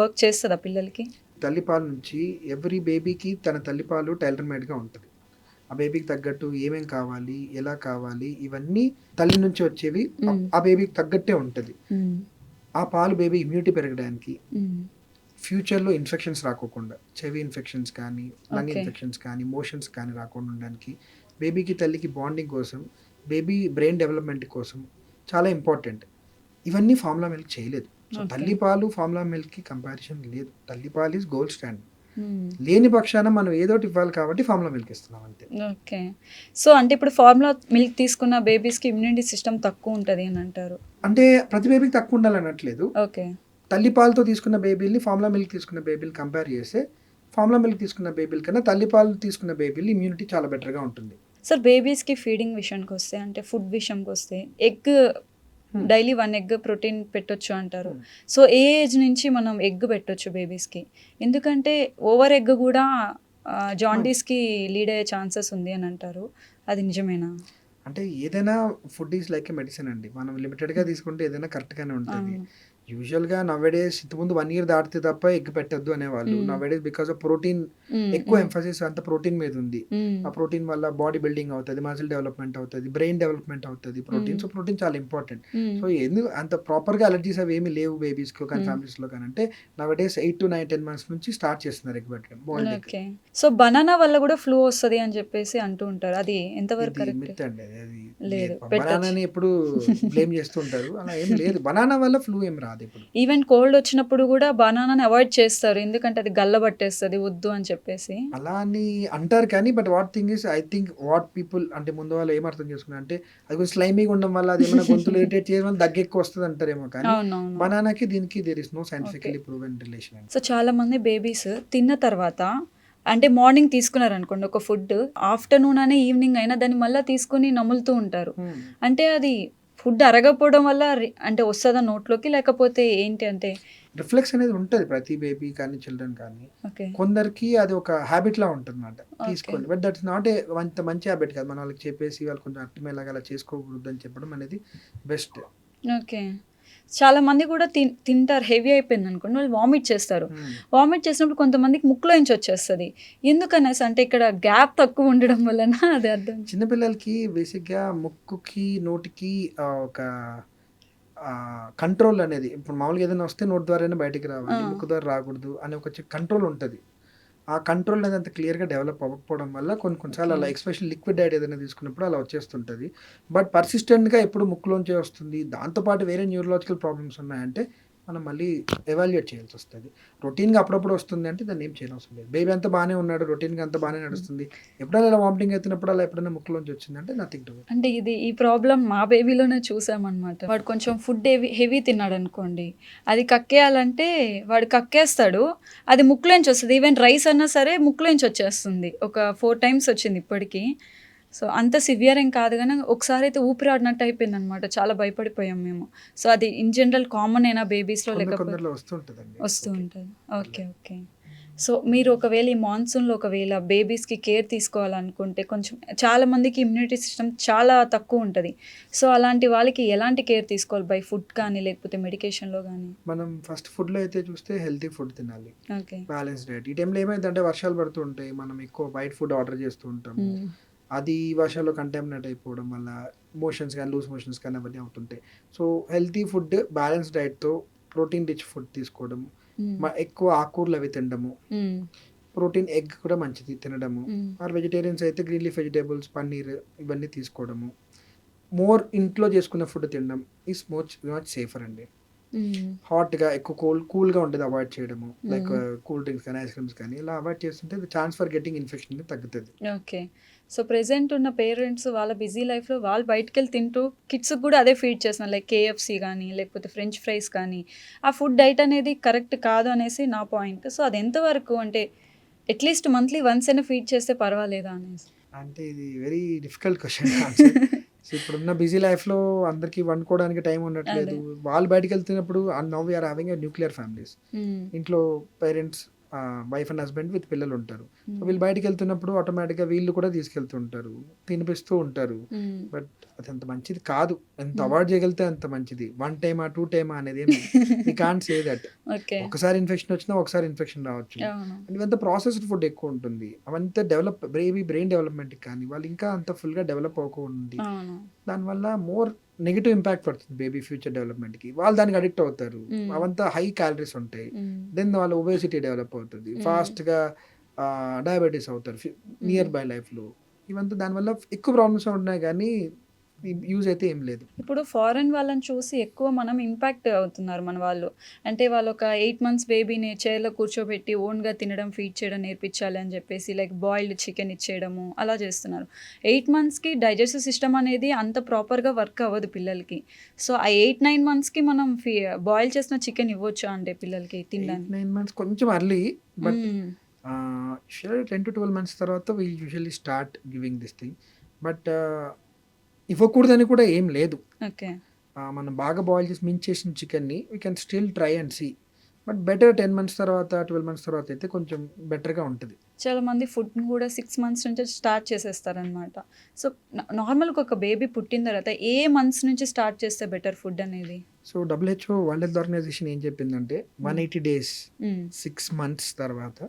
వర్క్ చేస్తుందా పిల్లలకి? తల్లిపాల నుంచి ఎవ్రీ బేబీకి తన తల్లిపాలు టైలర్ మేడ్గా ఉంటుంది. ఆ బేబీకి తగ్గట్టు ఏమేం కావాలి, ఎలా కావాలి, ఇవన్నీ తల్లి నుంచి వచ్చేవి ఆ బేబీకి తగ్గట్టే ఉంటుంది. ఆ పాలు బేబీ ఇమ్యూనిటీ పెరగడానికి, ఫ్యూచర్లో ఇన్ఫెక్షన్స్ రాకోకుండా, చెవి ఇన్ఫెక్షన్స్ కానీ, లంగ్ ఇన్ఫెక్షన్స్ కానీ, మోషన్స్ కానీ రాకుండా ఉండడానికి, బేబీకి తల్లికి బాండింగ్ కోసం, బేబీ బ్రెయిన్ డెవలప్మెంట్ కోసం చాలా ఇంపార్టెంట్. ఇవన్నీ ఫార్ములా మిల్క్ చేయలేదు. సో తల్లిపాలు ఫార్ములా మిల్క్కి కంపారిజన్ లేదు. తల్లిపాలు ఈజ్ గోల్డ్ స్టాండర్డ్. లేని పక్షాన మనం ఏదోటి ఇవ్వాలి కాబట్టి ఫార్ములా మిల్క్ ఇస్తున్నాం అంతే. ఓకే. సో అంటే ఇప్పుడు ఫార్ములా మిల్క్ తీసుకున్న బేబీస్కి ఇమ్యూనిటీ సిస్టమ్ తక్కువ ఉంటుంది అని అంటారు. అంటే ప్రతి బేబీకి తక్కువ ఉండాలి అనట్లేదు. ఓకే. తల్లిపాలతో తీసుకున్న బేబీల్ని ఫార్ములా మిల్క్ తీసుకున్న బేబీలు కంపేర్ చేస్తే ఫార్ములా మిల్క్ తీసుకున్న బేబీల కన్నా తల్లిపాలు తీసుకున్న బేబీలు ఇమ్యూనిటీ చాలా బెటర్గా ఉంటుంది. సార్ బేబీస్కి ఫీడింగ్ విషయానికి వస్తే, అంటే ఫుడ్ విషయంకి వస్తే, ఎగ్ డైలీ 1 ఎగ్ ప్రోటీన్ పెట్టొచ్చు అంటారు. సో ఏ ఏజ్ నుంచి మనం ఎగ్ పెట్టొచ్చు బేబీస్కి? ఎందుకంటే ఓవర్ ఎగ్ కూడా జాండీస్కి లీడ్ అయ్యే ఛాన్సెస్ ఉంది అని అంటారు. అది నిజమేనా? అంటే ఏదైనా food is like a medicine అండి. మనం లిమిటెడ్గా తీసుకుంటే ఏదైనా కరెక్ట్గానే ఉంటుంది. యూజువల్గా నవ్వేడేస్ ఇంతకుముందు 1 year దాటితే తప్ప ఎగ్ పెట్టద్దు అనేవాళ్ళు. నవ్వేడేస్ బికాస్ ఆఫ్ ప్రోటీన్ ఎక్కువ ఎంఫసిస్ అంత ప్రోటీన్ మీద ఉంది. ఆ ప్రోటీన్ వల్ల బాడీ బిల్డింగ్ అవుతుంది, మజిల్ డెవలప్మెంట్ అవుతుంది, బ్రెయిన్ డెవలప్మెంట్ అవుతుంది ప్రోటీన్. సో ప్రోటీన్ చాలా ఇంపార్టెంట్. సో ఎందుకు అంత ప్రాపర్గా అలర్జీస్ అవి ఏమి లేవు బేబీస్కి కానీ ఫ్యామిలీస్లో కానీ అంటే నవ్వేడేస్ 8 to 10 months నుంచి స్టార్ట్ చేస్తున్నారు ఎగ్ పెట్టడం. ఓకే. సో బనానా వల్ల కూడా ఫ్లూ వస్తుంది అని చెప్పేసి అంటూ ఉంటారు. అది ఎంతవరకు కరెక్ట్? అండి అది లేదు, బనానాని ఎప్పుడు బ్లేమ్ చేస్తుంటారు. అలా ఏం లేదు, బనానా వల్ల ఫ్లూ ఏం రాదు. ఈవెన్ కోల్డ్ వచ్చినప్పుడు కూడా బనానాని అవాయిడ్ చేస్తారు, ఎందుకంటే అది గల్లబట్టేస్తుంది వద్దు అని చెప్పేసి. అలా అని అంటారు కానీ but what thing is I think what people అంటే ముందు వాళ్ళు ఏం అర్థం చేసుకున్నారు అంటే అది కొంచెం స్లైమీగా ఉండడం వల్ల అది ఏమైనా గొంతులు ఇరిటేట్ చేయడం దగ్గు ఎక్కువ వస్తుంది అంటారేమో కానీ బనానాకి దీనికి there is no scientifically proven relation. So చాలా మంది బేబీస్ తిన్న తర్వాత అంటే మార్నింగ్ తీసుకున్నారు అనుకోండి ఒక ఫుడ్, ఆఫ్టర్నూన్ అయినా ఈవినింగ్ అయినా దాన్ని మళ్ళీ తీసుకుని నములుతూ ఉంటారు. అంటే అది ఫుడ్ అరగకపోవడం వల్ల అంటే వస్తుందా నోట్లోకి, లేకపోతే ఏంటి అంటే రిఫ్లెక్స్ అనేది ఉంటుంది ప్రతి బేబీ కానీ చిల్డ్రన్ కానీ. కొందరికి అది ఒక హ్యాబిట్ లా ఉంటుంది అన్నమాట తీసుకోండి. బట్ దట్స్ నాట్ ఏ అంత మంచి హ్యాబిట్ కాదు. మన వాళ్ళకి చెప్పేసి వాళ్ళు కొంచెం అర్థమయ్యేలాగా అలా చేసుకోకూడదు అని చెప్పడం అనేది బెస్ట్. ఓకే. చాలా మంది కూడా తింటారు, హెవీ అయిపోయింది అనుకోండి వాళ్ళు వామిట్ చేస్తారు. వామిట్ చేసినప్పుడు కొంతమందికి ముక్కులో నుంచి వచ్చేస్తుంది. ఎందుకనేసి అంటే ఇక్కడ గ్యాప్ తక్కువ ఉండడం వలన అది అర్థం. చిన్నపిల్లలకి బేసిక్గా ముక్కుకి నోటికి ఒక కంట్రోల్ అనేది ఇప్పుడు మామూలుగా ఏదైనా వస్తే నోటి ద్వారానే బయటికి రావాలి, ముక్కు ద్వారా రాకూడదు అనే ఒక కంట్రోల్ ఉంటుంది. ఆ కంట్రోల్ అనేది అంత క్లియర్గా డెవలప్ అవ్వకపోవడం వల్ల కొన్నిసార్లు అలా ఎస్పెషల్ లిక్విడ్ డైట్ ఏదైనా తీసుకున్నప్పుడు అలా వచ్చేస్తుంటుంది. బట్ పర్సిస్టెంట్గా ఎప్పుడు ముక్కులోంచే వస్తుంది, దాంతోపాటు వేరే న్యూరలాజికల్ ప్రాబ్లమ్స్ ఉన్నాయంటే మనం మళ్ళీ ఎవాల్యుయేట్ చేయాల్సి వస్తుంది. రొటీన్గా అప్పుడప్పుడు వస్తుంది అంటే దాన్ని ఏం చేయనవసరం లేదు. బేబీ అంతా బాగానే ఉన్నాడు, రొటీన్గా అంతా బాగానే నడుస్తుంది, ఎప్పుడైనా ఇలా వామిటింగ్ అవుతున్నప్పుడు అలా ఎప్పుడైనా ముక్కులోంచి వచ్చిందంటే నథింగ్ టు ఇట్. అంటే ఈ ప్రాబ్లం మా బేబీలోనే చూసామన్నమాట. వాడు కొంచెం ఫుడ్ హెవీ తిన్నాడు అనుకోండి, అది కక్కేయాలంటే వాడు కక్కేస్తాడు, అది ముక్కులోంచి వస్తుంది. ఈవెన్ రైస్ అన్నా సరే ముక్కులోంచి వచ్చేస్తుంది. ఒక 4 times వచ్చింది ఇప్పటికీ. సో అంత సివియర్ ఏం కాదు కానీ ఒకసారి అయితే ఊపిరి ఆడినట్టు అయిపోయింది అనమాట. చాలా భయపడిపోయాం మేము. సో అది ఇన్ జనరల్ కామన్ అయినా బేబీస్లో లేకపోతే కొందరిలో వస్తుంటుందండి. వస్తూ ఉంటుంది. ఓకే. ఓకే. సో మీరు ఒకవేళ ఈ మాన్సూన్‌లో ఒకవేళ బేబీస్‌కి కేర్ తీసుకోవాలనుకుంటే కొంచెం చాలా మందికి ఇమ్యూనిటీ సిస్టమ్ చాలా తక్కువ ఉంటది. సో అలాంటి వాళ్ళకి ఎలాంటి కేర్ తీసుకోవాలి? బై ఫుడ్ కానీ లేకపోతే మెడికేషన్‌లో గానీ? మనం ఫస్ట్ ఫుడ్‌లో అయితే చూస్తే హెల్తీ ఫుడ్ తినాలి. ఓకే. Balance diet. ఈ టైంలో ఏమైందంటే వర్షాలు పడుతూ ఉంటాయి. మనం ఎక్కువ బయట ఫుడ్ ఆర్డర్ చేస్తూ ఉంటాము. హ్మ్. అది వర్షాల్లో కంటామినేట్ అయిపోవడం వల్ల మోషన్స్ కానీ, లూజ్ మోషన్స్ కానీ అవన్నీ అవుతుంటాయి. సో హెల్తీ ఫుడ్, బ్యాలెన్స్ డైట్‌తో ప్రోటీన్ రిచ్ ఫుడ్ తీసుకోవడం, హ్మ్. ఎక్కువ ఆకుకూరలు అవి తినడము, హ్మ్. ప్రోటీన్ ఎగ్ కూడా మంచిది తినడము. హ్మ్. ఆర్ వెజిటేరియన్స్ అయితే గ్రీన్ లీఫ్ వెజిటేబుల్స్, పన్నీర్ ఇవన్నీ తీసుకోవడము. మోర్ ఇంట్లో చేసుకున్న ఫుడ్ తినడం ఈస్ మచ్ సేఫర్ అండి. హ్మ్. హాట్‌గా ఎక్కువ కూల్‌గా ఉండేది అవాయిడ్ చేయడము. లైక్ కూల్ డ్రింక్స్ కానీ, ఐస్ క్రీమ్స్ కానీ ఇలా అవాయిడ్ చేస్తుంటే the chance for getting infection అనేది తగ్గుతది. ఓకే. సో ప్రెజెంట్ ఉన్న పేరెంట్స్ వాళ్ళ బిజీ లైఫ్‌లో వాళ్ళు బయటికెళ్ళి తింటూ కిడ్స్‌కి కూడా అదే ఫీడ్ చేస్తున్నారు. లైక్ కేఎఫ్‌సీ గానీ, లేకపోతే ఫ్రెంచ్ ఫ్రైస్ కానీ, ఆ ఫుడ్ డైట్ అనేది కరెక్ట్ కాదు అనేసి నా పాయింట్. సో అది ఎంతవరకు అంటే అట్‌లీస్ట్ మంత్లీ వన్స్ అయినా ఫీడ్ చేస్తే పర్వాలేదా అనేసి? అంటే ఇది very difficult question answer. So ఇప్పుడున్న బిజీ లైఫ్‌లో అందరికీ వండుకోవడానికి టైం ఉండట్లేదు. అదే. వాళ్ళు బయటికెళ్తున్నప్పుడు and now we are having a nuclear families. Hmm. ఇంట్లో parents wife and husband with పిల్లలుంటారు. So hmm. వీళ్ళు బయటికెళ్తున్నప్పుడు ఆటోమేటిక్‌గా వీళ్ళు కూడా తీసుకెళ్తూ ఉంటారు. తినిపిస్తూ ఉంటారు. హ్మ్. బట్ అదంత మంచిది కాదు. ఎంత హ్మ్. అవాయిడ్ చేయగలిగితే అంత మంచిది. 1 టైమా, 2 టైమా అనేదేం we can't say that. Okay. ఒకసారి ఇన్ఫెక్షన్ వచ్చినా ఒకసారి ఇన్ఫెక్షన్ రావచ్చు. అవును. అండ్ ఇవంతా ప్రాసెస్డ్ ఫుడ్ ఎక్కువ ఉంటుంది. అవంతా బ్రెయిన్ డెవలప్‌మెంట్‌కి కానీ వాళ్ళు ఇంకా అంత ఫుల్‌గా డెవలప్ అవ్వకుండి అవును. దానివల్ల మోర్ నెగెటివ్ ఇంపాక్ట్ పడుతుంది బేబీ ఫ్యూచర్ డెవలప్‌మెంట్‌కి. వాళ్ళు దానికి అడిక్ట్ అవుతారు. హ్మ్. అవంతా హై క్యాలరీస్ ఉంటాయి. హ్మ్. దెన్ వాళ్ళ ఒబేసిటీ డెవలప్ అవుతది. హ్మ్. ఫాస్ట్‌గా డయాబెటిస్ అవుతారు హ్మ్. నియర్ బై లైఫ్‌లో. ఇవంతా దానివల్ల ఎక్కువ ప్రాబ్లమ్స్ ఉన్నాయి గానీ యూజ్ అయితే ఏం లేదు. ఇప్పుడు ఫారెన్ వాళ్ళని చూసి ఎక్కువ మనం ఇంపాక్ట్ అవుతున్నారు మన వాళ్ళు. అంటే వాళ్ళొక 8 మంత్స్ బేబీని చైర్‌లో కూర్చోబెట్టి ఓన్‌గా తినడం, ఫీడ్ చేయడం నేర్పించాలి అని చెప్పేసి లైక్ బాయిల్డ్ చికెన్ ఇచ్చేయడము అలా చేస్తున్నారు. 8 మంత్స్‌కి డైజెస్టివ్ సిస్టమ్ అనేది అంత ప్రాపర్‌గా వర్క్ అవ్వదు పిల్లలకి. సో, ఆ 8, 9 మంత్స్‌కి మనం బాయిల్ చేసిన చికెన్ ఇవ్వొచ్చా అంటే పిల్లలకి 8, తినడానికి? 9 మంత్స్ కొంచెం early. But hmm. Usually 10-12 months తర్వాత we usually start giving this thing. But ఇవ్వకూడదని కూడా ఏం లేదు. ఓకే. మనం బాగా బాయిల్ చేసి మించేసిన చికెన్‌ని we can still try and see. But better 10 months తర్వాత, 12 మంత్స్ తర్వాత అయితే కొంచెం బెటర్‌గా ఉంటది. చాలామంది ఫుడ్‌ని కూడా 6 మంత్స్ నుంచే స్టార్ట్ చేసేస్తారనమాట. సో, నార్మల్‌గా ఒక బేబీ పుట్టిన తర్వాత ఏ మంత్స్ నుంచి స్టార్ట్ చేస్తే బెటర్ ఫుడ్ అనేది? So, WHO world health organisation ఏం చెప్పిందంటే హ్మ్. 180 డేస్, హ్మ్. 6 మంత్స్ తర్వాత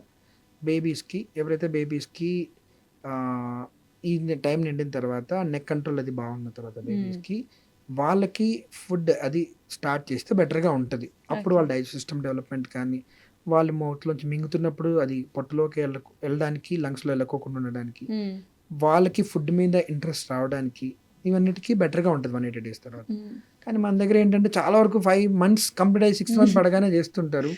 ఎవరైతే బేబీస్‌కి ఆహ్, ఈ టైం నిండిన తర్వాత నెక్ కంట్రోల్ అది బాగున్న తర్వాత హ్మ్. బేబీస్‌కి వాళ్ళకి ఫుడ్ అది స్టార్ట్ చేస్తే బెటర్‌గా ఉంటది. అప్పుడు ఓకే. వాళ్ళ డైజెస్ట్ సిస్టమ్ డెవలప్‌మెంట్ కానీ, వాళ్ళు మౌత్‌లోంచి మింగుతున్నప్పుడు అది పొట్టలోకి వెళ్ళడానికి, లంగ్స్‌లో వెళ్ళకోకుండా ఉండడానికి, హ్మ్. వాళ్ళకి ఫుడ్ మీద ఇంట్రెస్ట్ రావడానికి ఇవన్నిటికి బెటర్‌గా ఉంటది 180 డేస్ తర్వాత. హ్మ్. కానీ మన దగ్గర ఏంటంటే చాలా వరకు 5 మంత్స్ కంప్లీట్ అయ్యి 6 మంత్స్ పడగానే చేస్తుంటారు.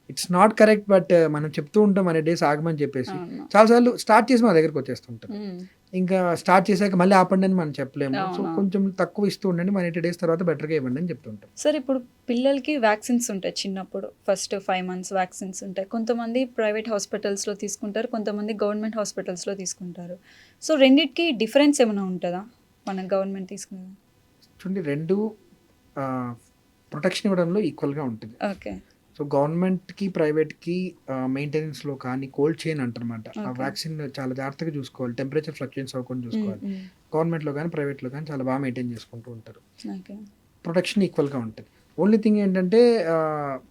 It's not correct. బట్ మనం చెప్తూ ఉంటాం 180 డేస్ ఆగమని చెప్పేసి. అవును. చాలా సార్లు స్టార్ట్ చేసి మా దగ్గరికి వచ్చేస్తుంటారు. హ్మ్. ఇంకా స్టార్ట్ చేసాక మళ్ళీ ఆపండి అని మనం చెప్పలేము. సో, అవునవును. కొంచెం తక్కువ ఇస్తూ ఉండండి. 180 డేస్ తర్వాత బెటర్‌గా ఇవ్వండి అని చెప్తుంటాం. సార్ ఇప్పుడు పిల్లలకి వ్యాక్సిన్స్ ఉంటాయి చిన్నప్పుడు. ఫస్ట్ 5 మంత్స్ వ్యాక్సిన్స్ ఉంటాయి. కొంతమంది ప్రైవేట్ హాస్పిటల్స్‌లో తీసుకుంటారు. కొంతమంది గవర్నమెంట్ హాస్పిటల్స్‌లో తీసుకుంటారు. సో, రెండిటికి డిఫరెన్స్ ఏమైనా ఉంటదా? మనం గవర్నమెంట్ తీసుకునేది? చూడండి 2 ప్రొటెక్షన్ ఇవ్వడంలో ఈక్వల్‌గా ఉంటుంది. ఓకే. సో, గవర్నమెంట్‌కి, ప్రైవేట్‌కి మెయింటెనెన్స్‌లో కానీ కోల్డ్ చైన్ అంటారన్నమాట. ఆ ఓకే. వ్యాక్సిన్ చాలా జాగ్రత్తగా చూసుకోవాలి. టెంపరేచర్ ఫ్లక్చుయేషన్స్ అవ్వకుండా హ్మ్. చూసుకోవాలి. హ్మ్. గవర్నమెంట్‌లో గానీ, ప్రైవేట్‌లో గానీ చాలా బాగా మెయింటైన్ చేసుకుంటూ ఉంటారు. ఓకే. ప్రొటెక్షన్ ఈక్వల్‌గా ఉంటది. ఓన్లీ థింగ్ ఏంటంటే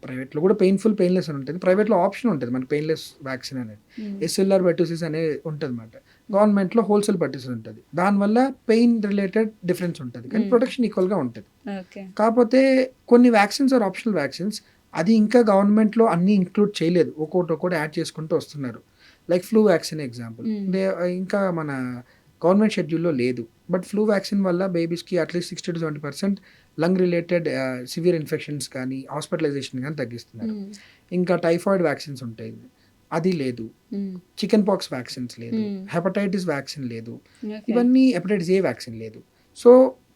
ప్రైవేట్‌లో కూడా పెయిన్‌లెస్ అని ఉంటది. ప్రైవేట్‌లో ఆప్షన్ ఉంటది మనకి పెయిన్‌లెస్ వ్యాక్సిన్ అనేది. హ్మ్. ఎస్ఎల్ఆర్ పెర్టుసిస్ అనేది ఉంటదన్నమాట. గవర్నమెంట్‌లో హోల్‌సేల్ పెర్టుసిస్ ఉంటది. దానివల్ల పెయిన్ రిలేటెడ్ డిఫరెన్స్ ఉంటది. కానీ హ్మ్. ప్రొటెక్షన్ ఈక్వల్‌గా ఉంటది. ఓకే. కాపోతే కొన్ని వ్యాక్సిన్స్ ఆర్ ఆప్షనల్ వ్యాక్సిన్స్. అది ఇంకా గవర్నమెంట్‌లో అన్నీ ఇంక్లూడ్ చేయలేదు. ఒక్కోటి యాడ్ చేసుకుంటూ వస్తున్నారు. Like flu vaccine example. హ్మ్. ఇంకా మన గవర్నమెంట్ షెడ్యూల్‌లో లేదు. బట్ ఫ్లూ వ్యాక్సిన్ వల్ల బేబీస్‌కి at least 60-70% lung related severe infections కానీ, హాస్పిటలైజేషన్ గానీ తగ్గిస్తున్నారు. హ్మ్. ఇంకా టైఫాయిడ్ వ్యాక్సిన్స్ ఉంటాయి. అది లేదు. హ్మ్. చికెన్ పాక్స్ వ్యాక్సిన్స్ లేదు. హ్మ్. హెపటైటిస్ వ్యాక్సిన్ లేదు. ఓకే. ఇవన్నీ హెపటైటిస్ ఏ వ్యాక్సిన్ లేదు. సో,